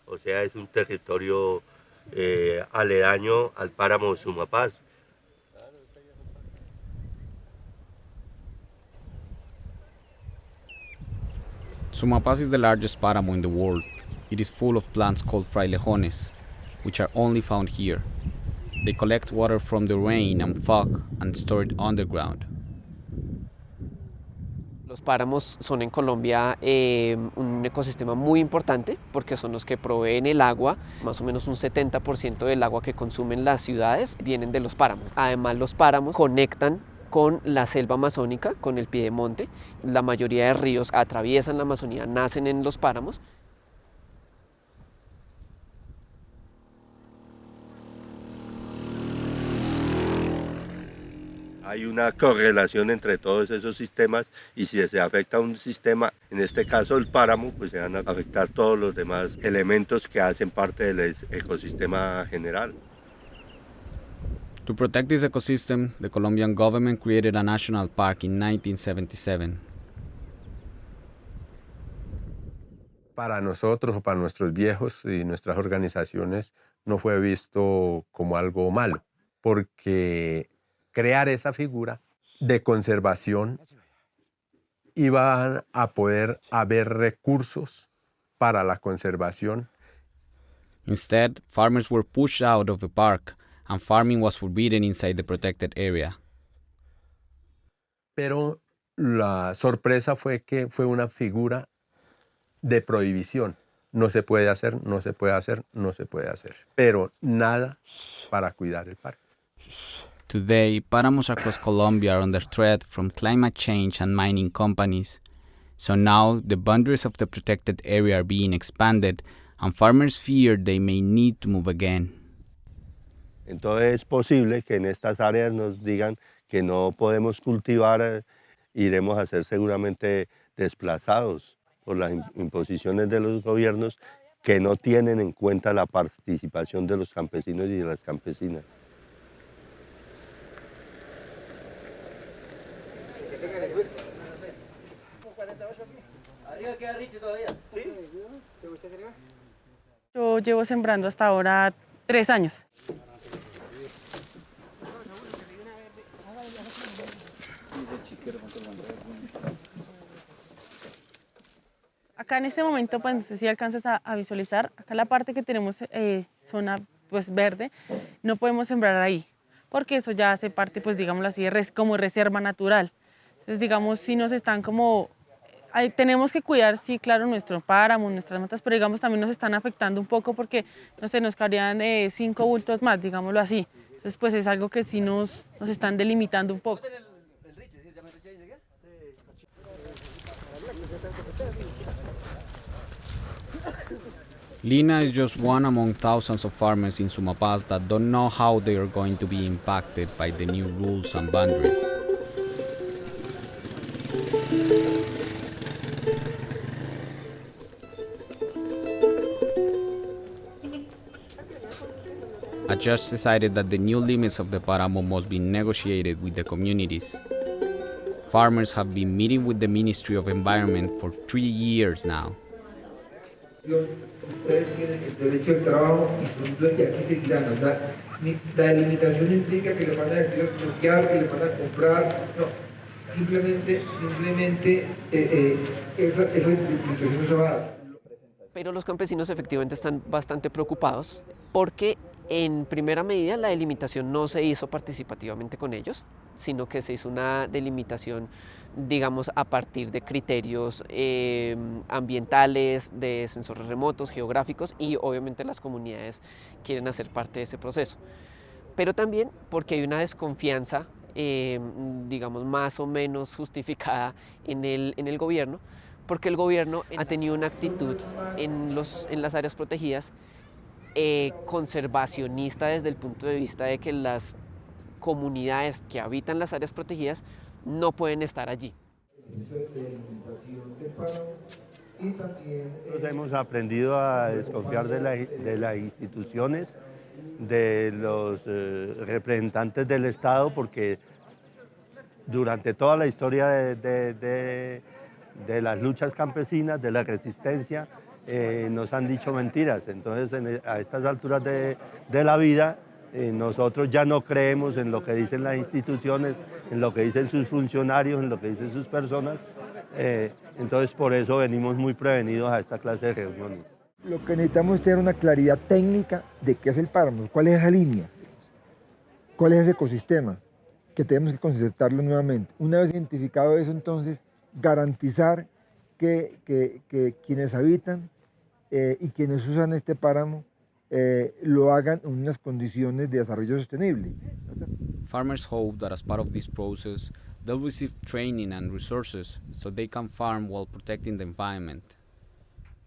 O sea, es un territorio aledaño al páramo de Sumapaz. Sumapaz is the largest páramo in the world. It is full of plants called frailejones, which are only found here. They collect water from the rain and fog and store it underground. Los páramos son en Colombia un ecosistema muy importante porque son los que proveen el agua. Más o menos un 70% del agua que consumen las ciudades vienen de los páramos. Además, los páramos conectan con la selva amazónica, con el piedemonte. La mayoría de ríos atraviesan la Amazonía, nacen en los páramos. Hay una correlación entre todos esos sistemas y si se afecta un sistema, en este caso el páramo, pues se van a afectar todos los demás elementos que hacen parte del ecosistema general. To protect this ecosystem, the Colombian government created a national park in 1977. Para nosotros o para nuestros viejos y nuestras organizaciones no fue visto como algo malo, porque crear esa figura de conservación iban a poder haber recursos para la conservación. Instead, farmers were pushed out of the park and farming was forbidden inside the protected area. Pero la sorpresa fue que fue una figura de prohibición. No se puede hacer, no se puede hacer, no se puede hacer. Pero nada para cuidar el parque. Today, páramos across Colombia are under threat from climate change and mining companies. So now, the boundaries of the protected area are being expanded and farmers fear they may need to move again. Entonces es posible que en estas áreas nos digan que no podemos cultivar, iremos a ser seguramente desplazados por las imposiciones de los gobiernos que no tienen en cuenta la participación de los campesinos y de las campesinas. Yo llevo sembrando hasta ahora 3 años. Acá en este momento, pues no sé si alcanzas a visualizar, acá la parte que tenemos zona pues verde, no podemos sembrar ahí, porque eso ya hace parte, pues digámoslo así, como reserva natural. Entonces, digamos, si nos están como, tenemos que cuidar, sí, claro, nuestro páramo, nuestras matas, pero digamos también nos están afectando un poco porque, no sé, nos cabrían 5 bultos más, digámoslo así. Entonces, pues es algo que sí nos están delimitando un poco. Lina is just one among thousands of farmers in Sumapaz that don't know how they are going to be impacted by the new rules and boundaries. A judge decided that the new limits of the páramo must be negotiated with the communities. Farmers have been meeting with the Ministry of Environment for 3 years now. Ustedes tienen el derecho al trabajo y son dueños, y aquí seguirán. La limitación no implica que les van a decir a expropiar, que les van a comprar, no, simplemente esa situación no se va a dar. Pero los campesinos efectivamente están bastante preocupados porque en primera medida la delimitación no se hizo participativamente con ellos, sino que se hizo una delimitación, digamos, a partir de criterios ambientales, de sensores remotos, geográficos, y obviamente las comunidades quieren hacer parte de ese proceso. Pero también porque hay una desconfianza, digamos, más o menos justificada en el gobierno, porque el gobierno ha tenido una actitud en las áreas protegidas conservacionista desde el punto de vista de que las comunidades que habitan las áreas protegidas no pueden estar allí. Nosotros hemos aprendido a desconfiar de las instituciones, de los representantes del Estado, porque durante toda la historia de las luchas campesinas, de la resistencia, nos han dicho mentiras. Entonces, a estas alturas de la vida, nosotros ya no creemos en lo que dicen las instituciones, en lo que dicen sus funcionarios, en lo que dicen sus personas. Entonces, por eso venimos muy prevenidos a esta clase de reuniones. Lo que necesitamos es tener una claridad técnica de qué es el páramo, cuál es esa línea, cuál es ese ecosistema, que tenemos que concertarlo nuevamente. Una vez identificado eso, entonces, garantizar que quienes habitan y quienes usan este páramo lo hagan en unas condiciones de desarrollo sostenible. Farmers hope that as part of this process, they'll receive training and resources so they can farm while protecting the environment.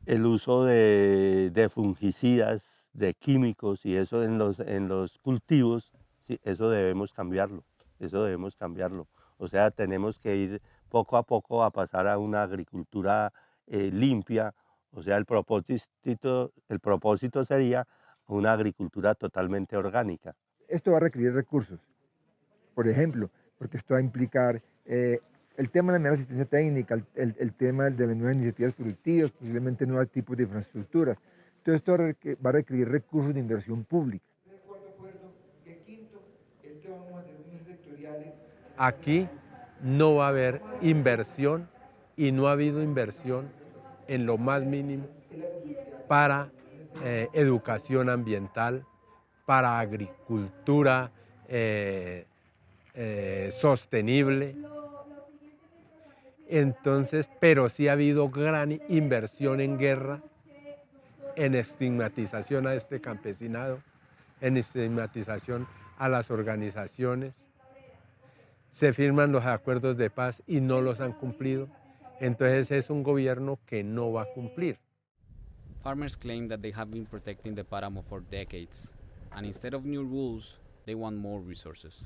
El uso de fungicidas, de químicos y eso en los cultivos, sí, eso debemos cambiarlo, O sea, tenemos que ir poco a poco a pasar a una agricultura limpia. O sea, el propósito sería una agricultura totalmente orgánica. Esto va a requerir recursos, por ejemplo, porque esto va a implicar el tema de la mejor asistencia técnica, el tema de las nuevas iniciativas productivas, posiblemente nuevos tipos de infraestructuras. Todo esto va a requerir recursos de inversión pública. Aquí no va a haber inversión y no ha habido inversión en lo más mínimo para educación ambiental, para agricultura sostenible. Entonces, pero sí ha habido gran inversión en guerra, en estigmatización a este campesinado, en estigmatización a las organizaciones. Se firman los acuerdos de paz y no los han cumplido. Entonces es un gobierno que no va a cumplir. Farmers claim that they have been protecting the páramo for decades, and instead of new rules, they want more resources.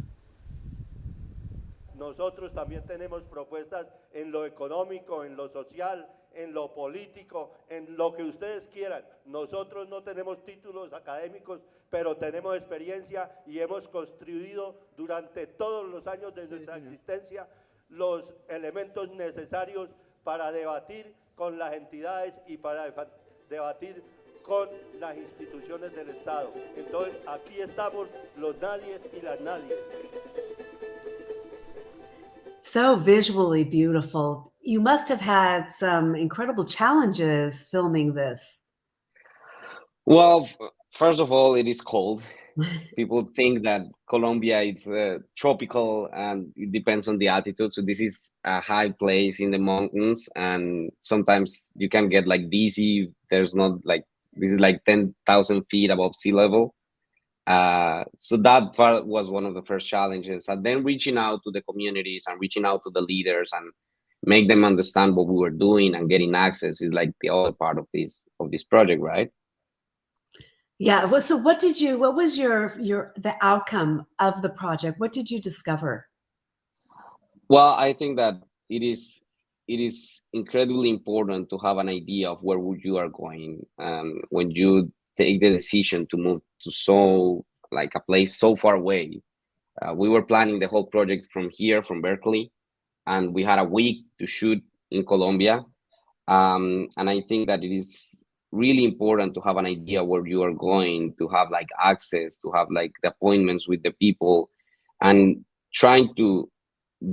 Nosotros también tenemos propuestas en lo económico, en lo social, en lo político, en lo que ustedes quieran. Nosotros no tenemos títulos académicos, pero tenemos experiencia y hemos construido durante todos los años de nuestra existencia los elementos necesarios para debatir con las entidades y para debatir con las instituciones del Estado. Entonces, aquí estamos los nadies y las nadies. So visually beautiful. You must have had some incredible challenges filming this. Well, first of all, it is cold. People think that Colombia is tropical and it depends on the altitude. So this is a high place in the mountains, and sometimes you can get like dizzy. There's not like, this is like 10,000 feet above sea level. So that part was one of the first challenges. And then reaching out to the communities and reaching out to the leaders and make them understand what we were doing and getting access is like the other part of this project, right? Yeah. So what was the outcome of the project? What did you discover? Well, I think that it is incredibly important to have an idea of where you are going. When you take the decision to move to a place so far away. We were planning the whole project from Berkeley, and we had a week to shoot in Colombia. And I think that it is really important to have an idea where you are going, to have like access, to have like the appointments with the people, and trying to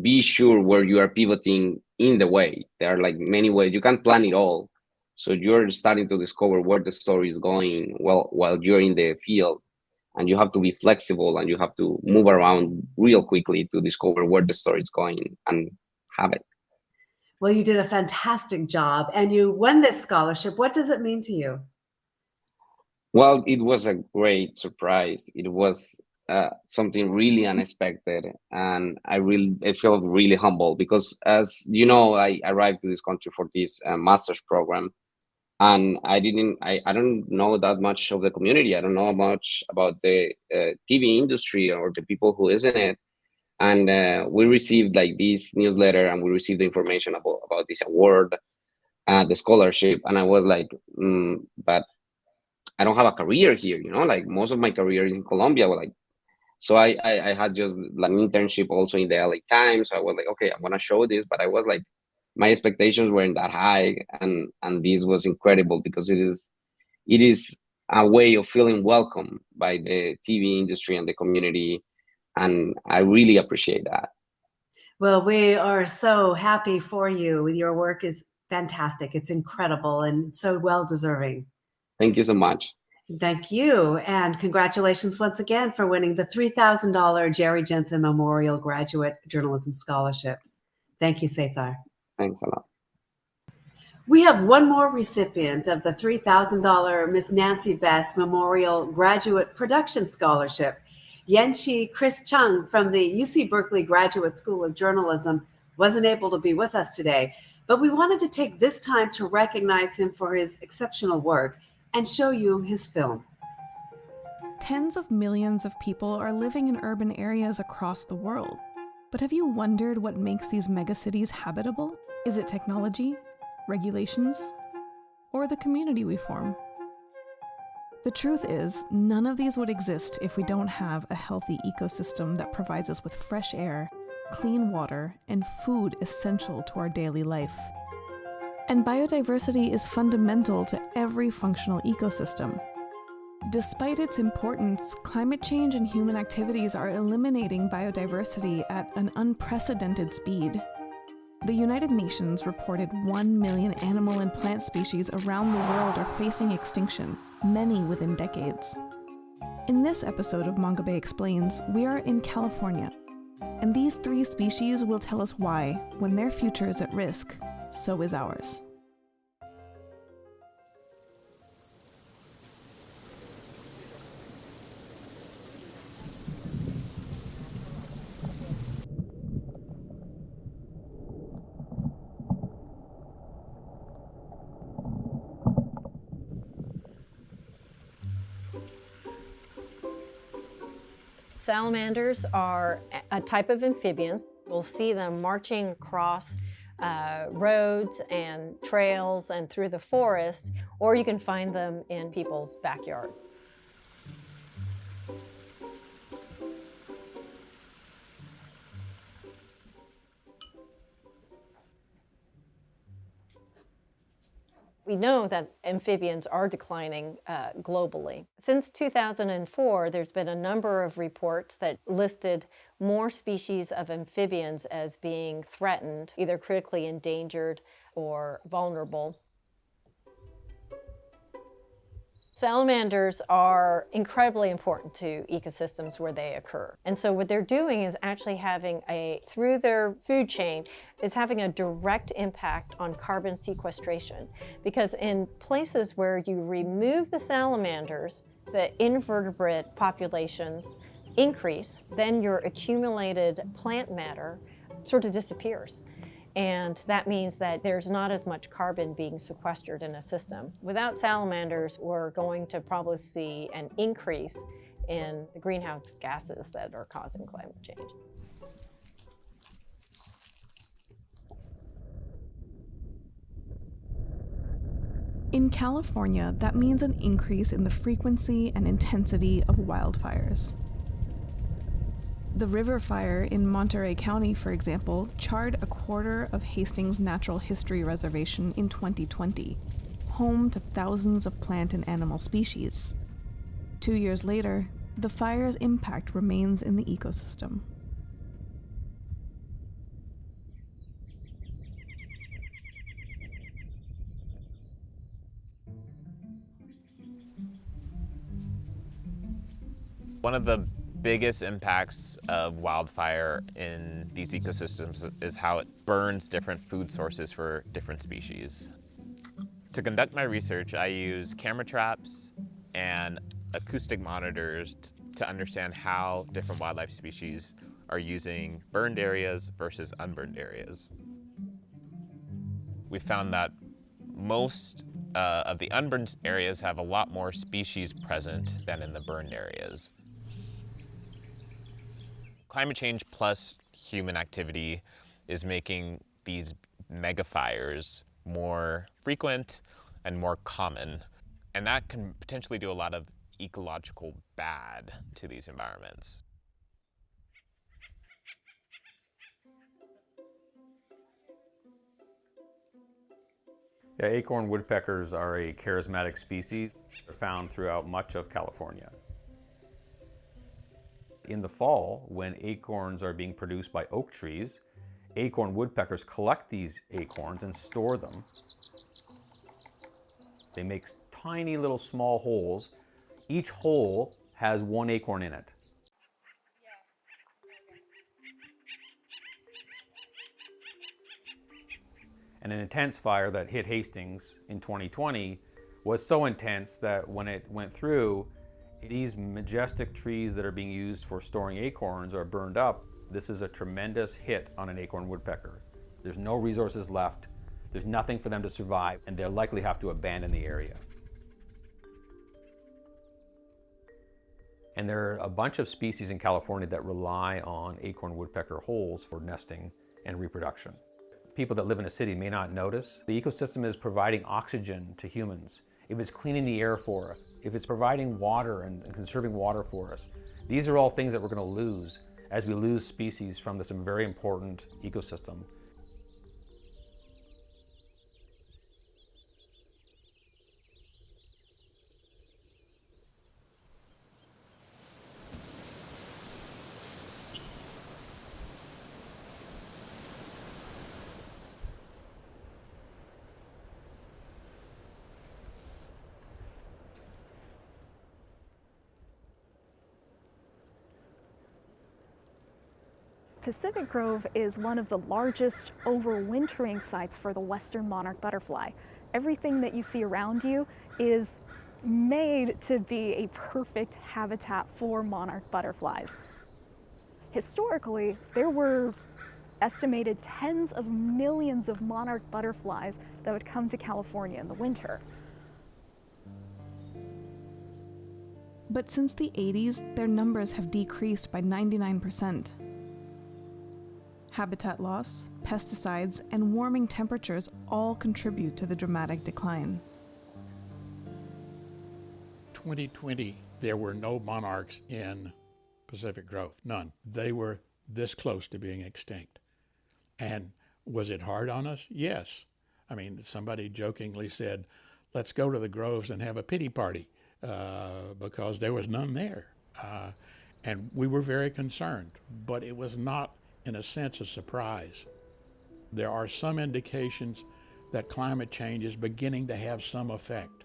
be sure where you are pivoting in the way. There are like many ways. You can't plan it all. So you're starting to discover where the story is going while you're in the field, and you have to be flexible and you have to move around real quickly to discover where the story is going and have it. Well, you did a fantastic job and you won this scholarship. What does it mean to you? Well, it was a great surprise. It was something really unexpected, and I felt really humble because, as you know, I arrived to this country for this master's program. And I don't know that much of the community. I don't know much about the TV industry or the people who is in it. And we received like this newsletter, and we received the information about this award. the scholarship, and I was like, but I don't have a career here, like most of my career is in Colombia. Like, so I had just like an internship also in the LA Times. So I was like, okay, I'm gonna show this, but I was like, my expectations weren't that high, and this was incredible because it is a way of feeling welcome by the TV industry and the community, and I really appreciate that. Well, we are so happy for you. Your work is fantastic. It's incredible and so well deserving. Thank you so much. Thank you. And congratulations once again for winning the $3,000 Jerry Jensen Memorial Graduate Journalism Scholarship. Thank you, Cesar. Thanks a lot. We have one more recipient of the $3,000 Miss Nancy Best Memorial Graduate Production Scholarship. Yenchi Chris Chung from the UC Berkeley Graduate School of Journalism wasn't able to be with us today, but we wanted to take this time to recognize him for his exceptional work and show you his film. Tens of millions of people are living in urban areas across the world. But have you wondered what makes these megacities habitable? Is it technology, regulations, or the community we form? The truth is, none of these would exist if we don't have a healthy ecosystem that provides us with fresh air, clean water, and food essential to our daily life. And biodiversity is fundamental to every functional ecosystem. Despite its importance, climate change and human activities are eliminating biodiversity at an unprecedented speed. The United Nations reported 1 million animal and plant species around the world are facing extinction, many within decades. In this episode of Manga Bay Explains, we are in California, and these 3 species will tell us why, when their future is at risk, so is ours. Salamanders are a type of amphibians. We'll see them marching across roads and trails and through the forest, or you can find them in people's backyards. We know that amphibians are declining globally. Since 2004, there's been a number of reports that listed more species of amphibians as being threatened, either critically endangered or vulnerable. Salamanders are incredibly important to ecosystems where they occur. And so what they're doing is actually having through their food chain, is having a direct impact on carbon sequestration. Because in places where you remove the salamanders, the invertebrate populations increase, then your accumulated plant matter sort of disappears. And that means that there's not as much carbon being sequestered in a system. Without salamanders, we're going to probably see an increase in the greenhouse gases that are causing climate change. In California, that means an increase in the frequency and intensity of wildfires. The river fire in Monterey County, for example, charred a quarter of Hastings Natural History Reservation in 2020, home to thousands of plant and animal species. 2 years later, the fire's impact remains in the ecosystem. One of the biggest impacts of wildfire in these ecosystems is how it burns different food sources for different species. To conduct my research, I use camera traps and acoustic monitors to understand how different wildlife species are using burned areas versus unburned areas. We found that most of the unburned areas have a lot more species present than in the burned areas. Climate change plus human activity is making these mega fires more frequent and more common. And that can potentially do a lot of ecological bad to these environments. Yeah, acorn woodpeckers are a charismatic species. They're found throughout much of California. In the fall, when acorns are being produced by oak trees, acorn woodpeckers collect these acorns and store them. They make tiny little small holes. Each hole has one acorn in it. And an intense fire that hit Hastings in 2020 was so intense that when it went through, these majestic trees that are being used for storing acorns are burned up. This is a tremendous hit on an acorn woodpecker. There's no resources left. There's nothing for them to survive, and they'll likely have to abandon the area. And there are a bunch of species in California that rely on acorn woodpecker holes for nesting and reproduction. People that live in a city may not notice. The ecosystem is providing oxygen to humans. If it's cleaning the air for us, if it's providing water and conserving water for us, these are all things that we're going to lose as we lose species from this very important ecosystem. Pacific Grove is one of the largest overwintering sites for the western monarch butterfly. Everything that you see around you is made to be a perfect habitat for monarch butterflies. Historically, there were estimated tens of millions of monarch butterflies that would come to California in the winter. But since the 80s, their numbers have decreased by 99%. Habitat loss, pesticides, and warming temperatures all contribute to the dramatic decline. 2020, there were no monarchs in Pacific Grove, none. They were this close to being extinct. And was it hard on us? Yes. I mean, somebody jokingly said, let's go to the groves and have a pity party because there was none there. And we were very concerned, but it was not, in a sense, a surprise. There are some indications that climate change is beginning to have some effect.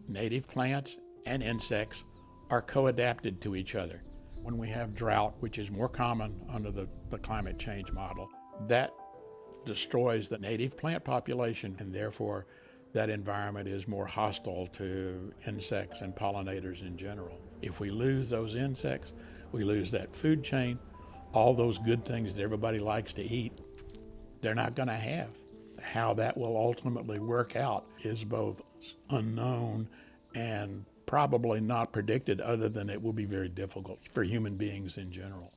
Native plants and insects are co-adapted to each other. When we have drought, which is more common under the climate change model, that destroys the native plant population, and therefore that environment is more hostile to insects and pollinators in general. If we lose those insects, we lose that food chain, all those good things that everybody likes to eat, they're not going to have. How that will ultimately work out is both unknown and probably not predicted, other than it will be very difficult for human beings in general.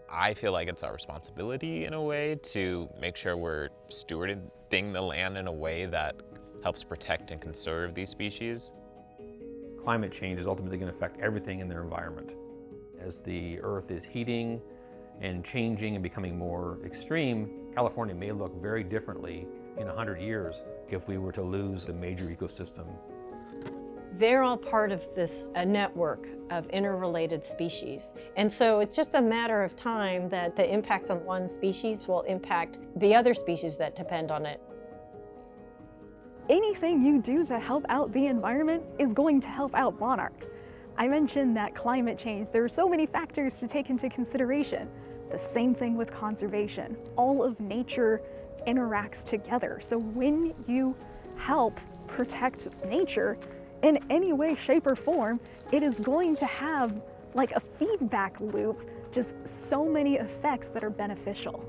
I feel like it's our responsibility in a way to make sure we're stewarding the land in a way that helps protect and conserve these species. Climate change is ultimately going to affect everything in their environment. As the Earth is heating and changing and becoming more extreme, California may look very differently in 100 years if we were to lose a major ecosystem. They're all part of this network of interrelated species. And so it's just a matter of time that the impacts on one species will impact the other species that depend on it. Anything you do to help out the environment is going to help out monarchs. I mentioned that climate change, there are so many factors to take into consideration. The same thing with conservation. All of nature interacts together. So when you help protect nature in any way, shape, or form, it is going to have like a feedback loop, just so many effects that are beneficial.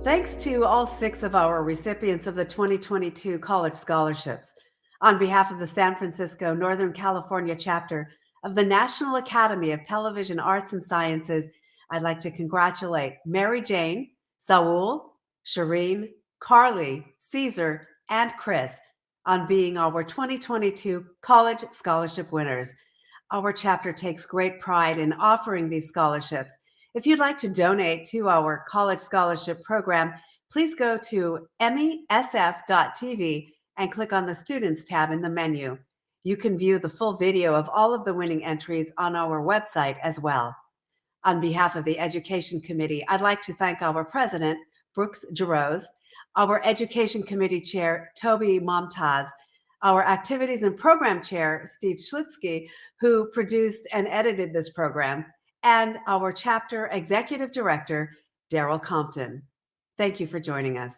Thanks to all 6 of our recipients of the 2022 college scholarships. On behalf of the San Francisco, Northern California chapter of the National Academy of Television Arts and Sciences, I'd like to congratulate Mary Jane, Saul, Shireen, Carly, Caesar, and Chris on being our 2022 college scholarship winners. Our chapter takes great pride in offering these scholarships. If you'd like to donate to our college scholarship program, please go to MESF.tv and click on the Students tab in the menu. You can view the full video of all of the winning entries on our website as well. On behalf of the Education Committee, I'd like to thank our President, Brooks Jarosz, our Education Committee Chair, Toby Momtaz, our Activities and Program Chair, Steve Schlitzky, who produced and edited this program, and our Chapter Executive Director, Daryl Compton. Thank you for joining us.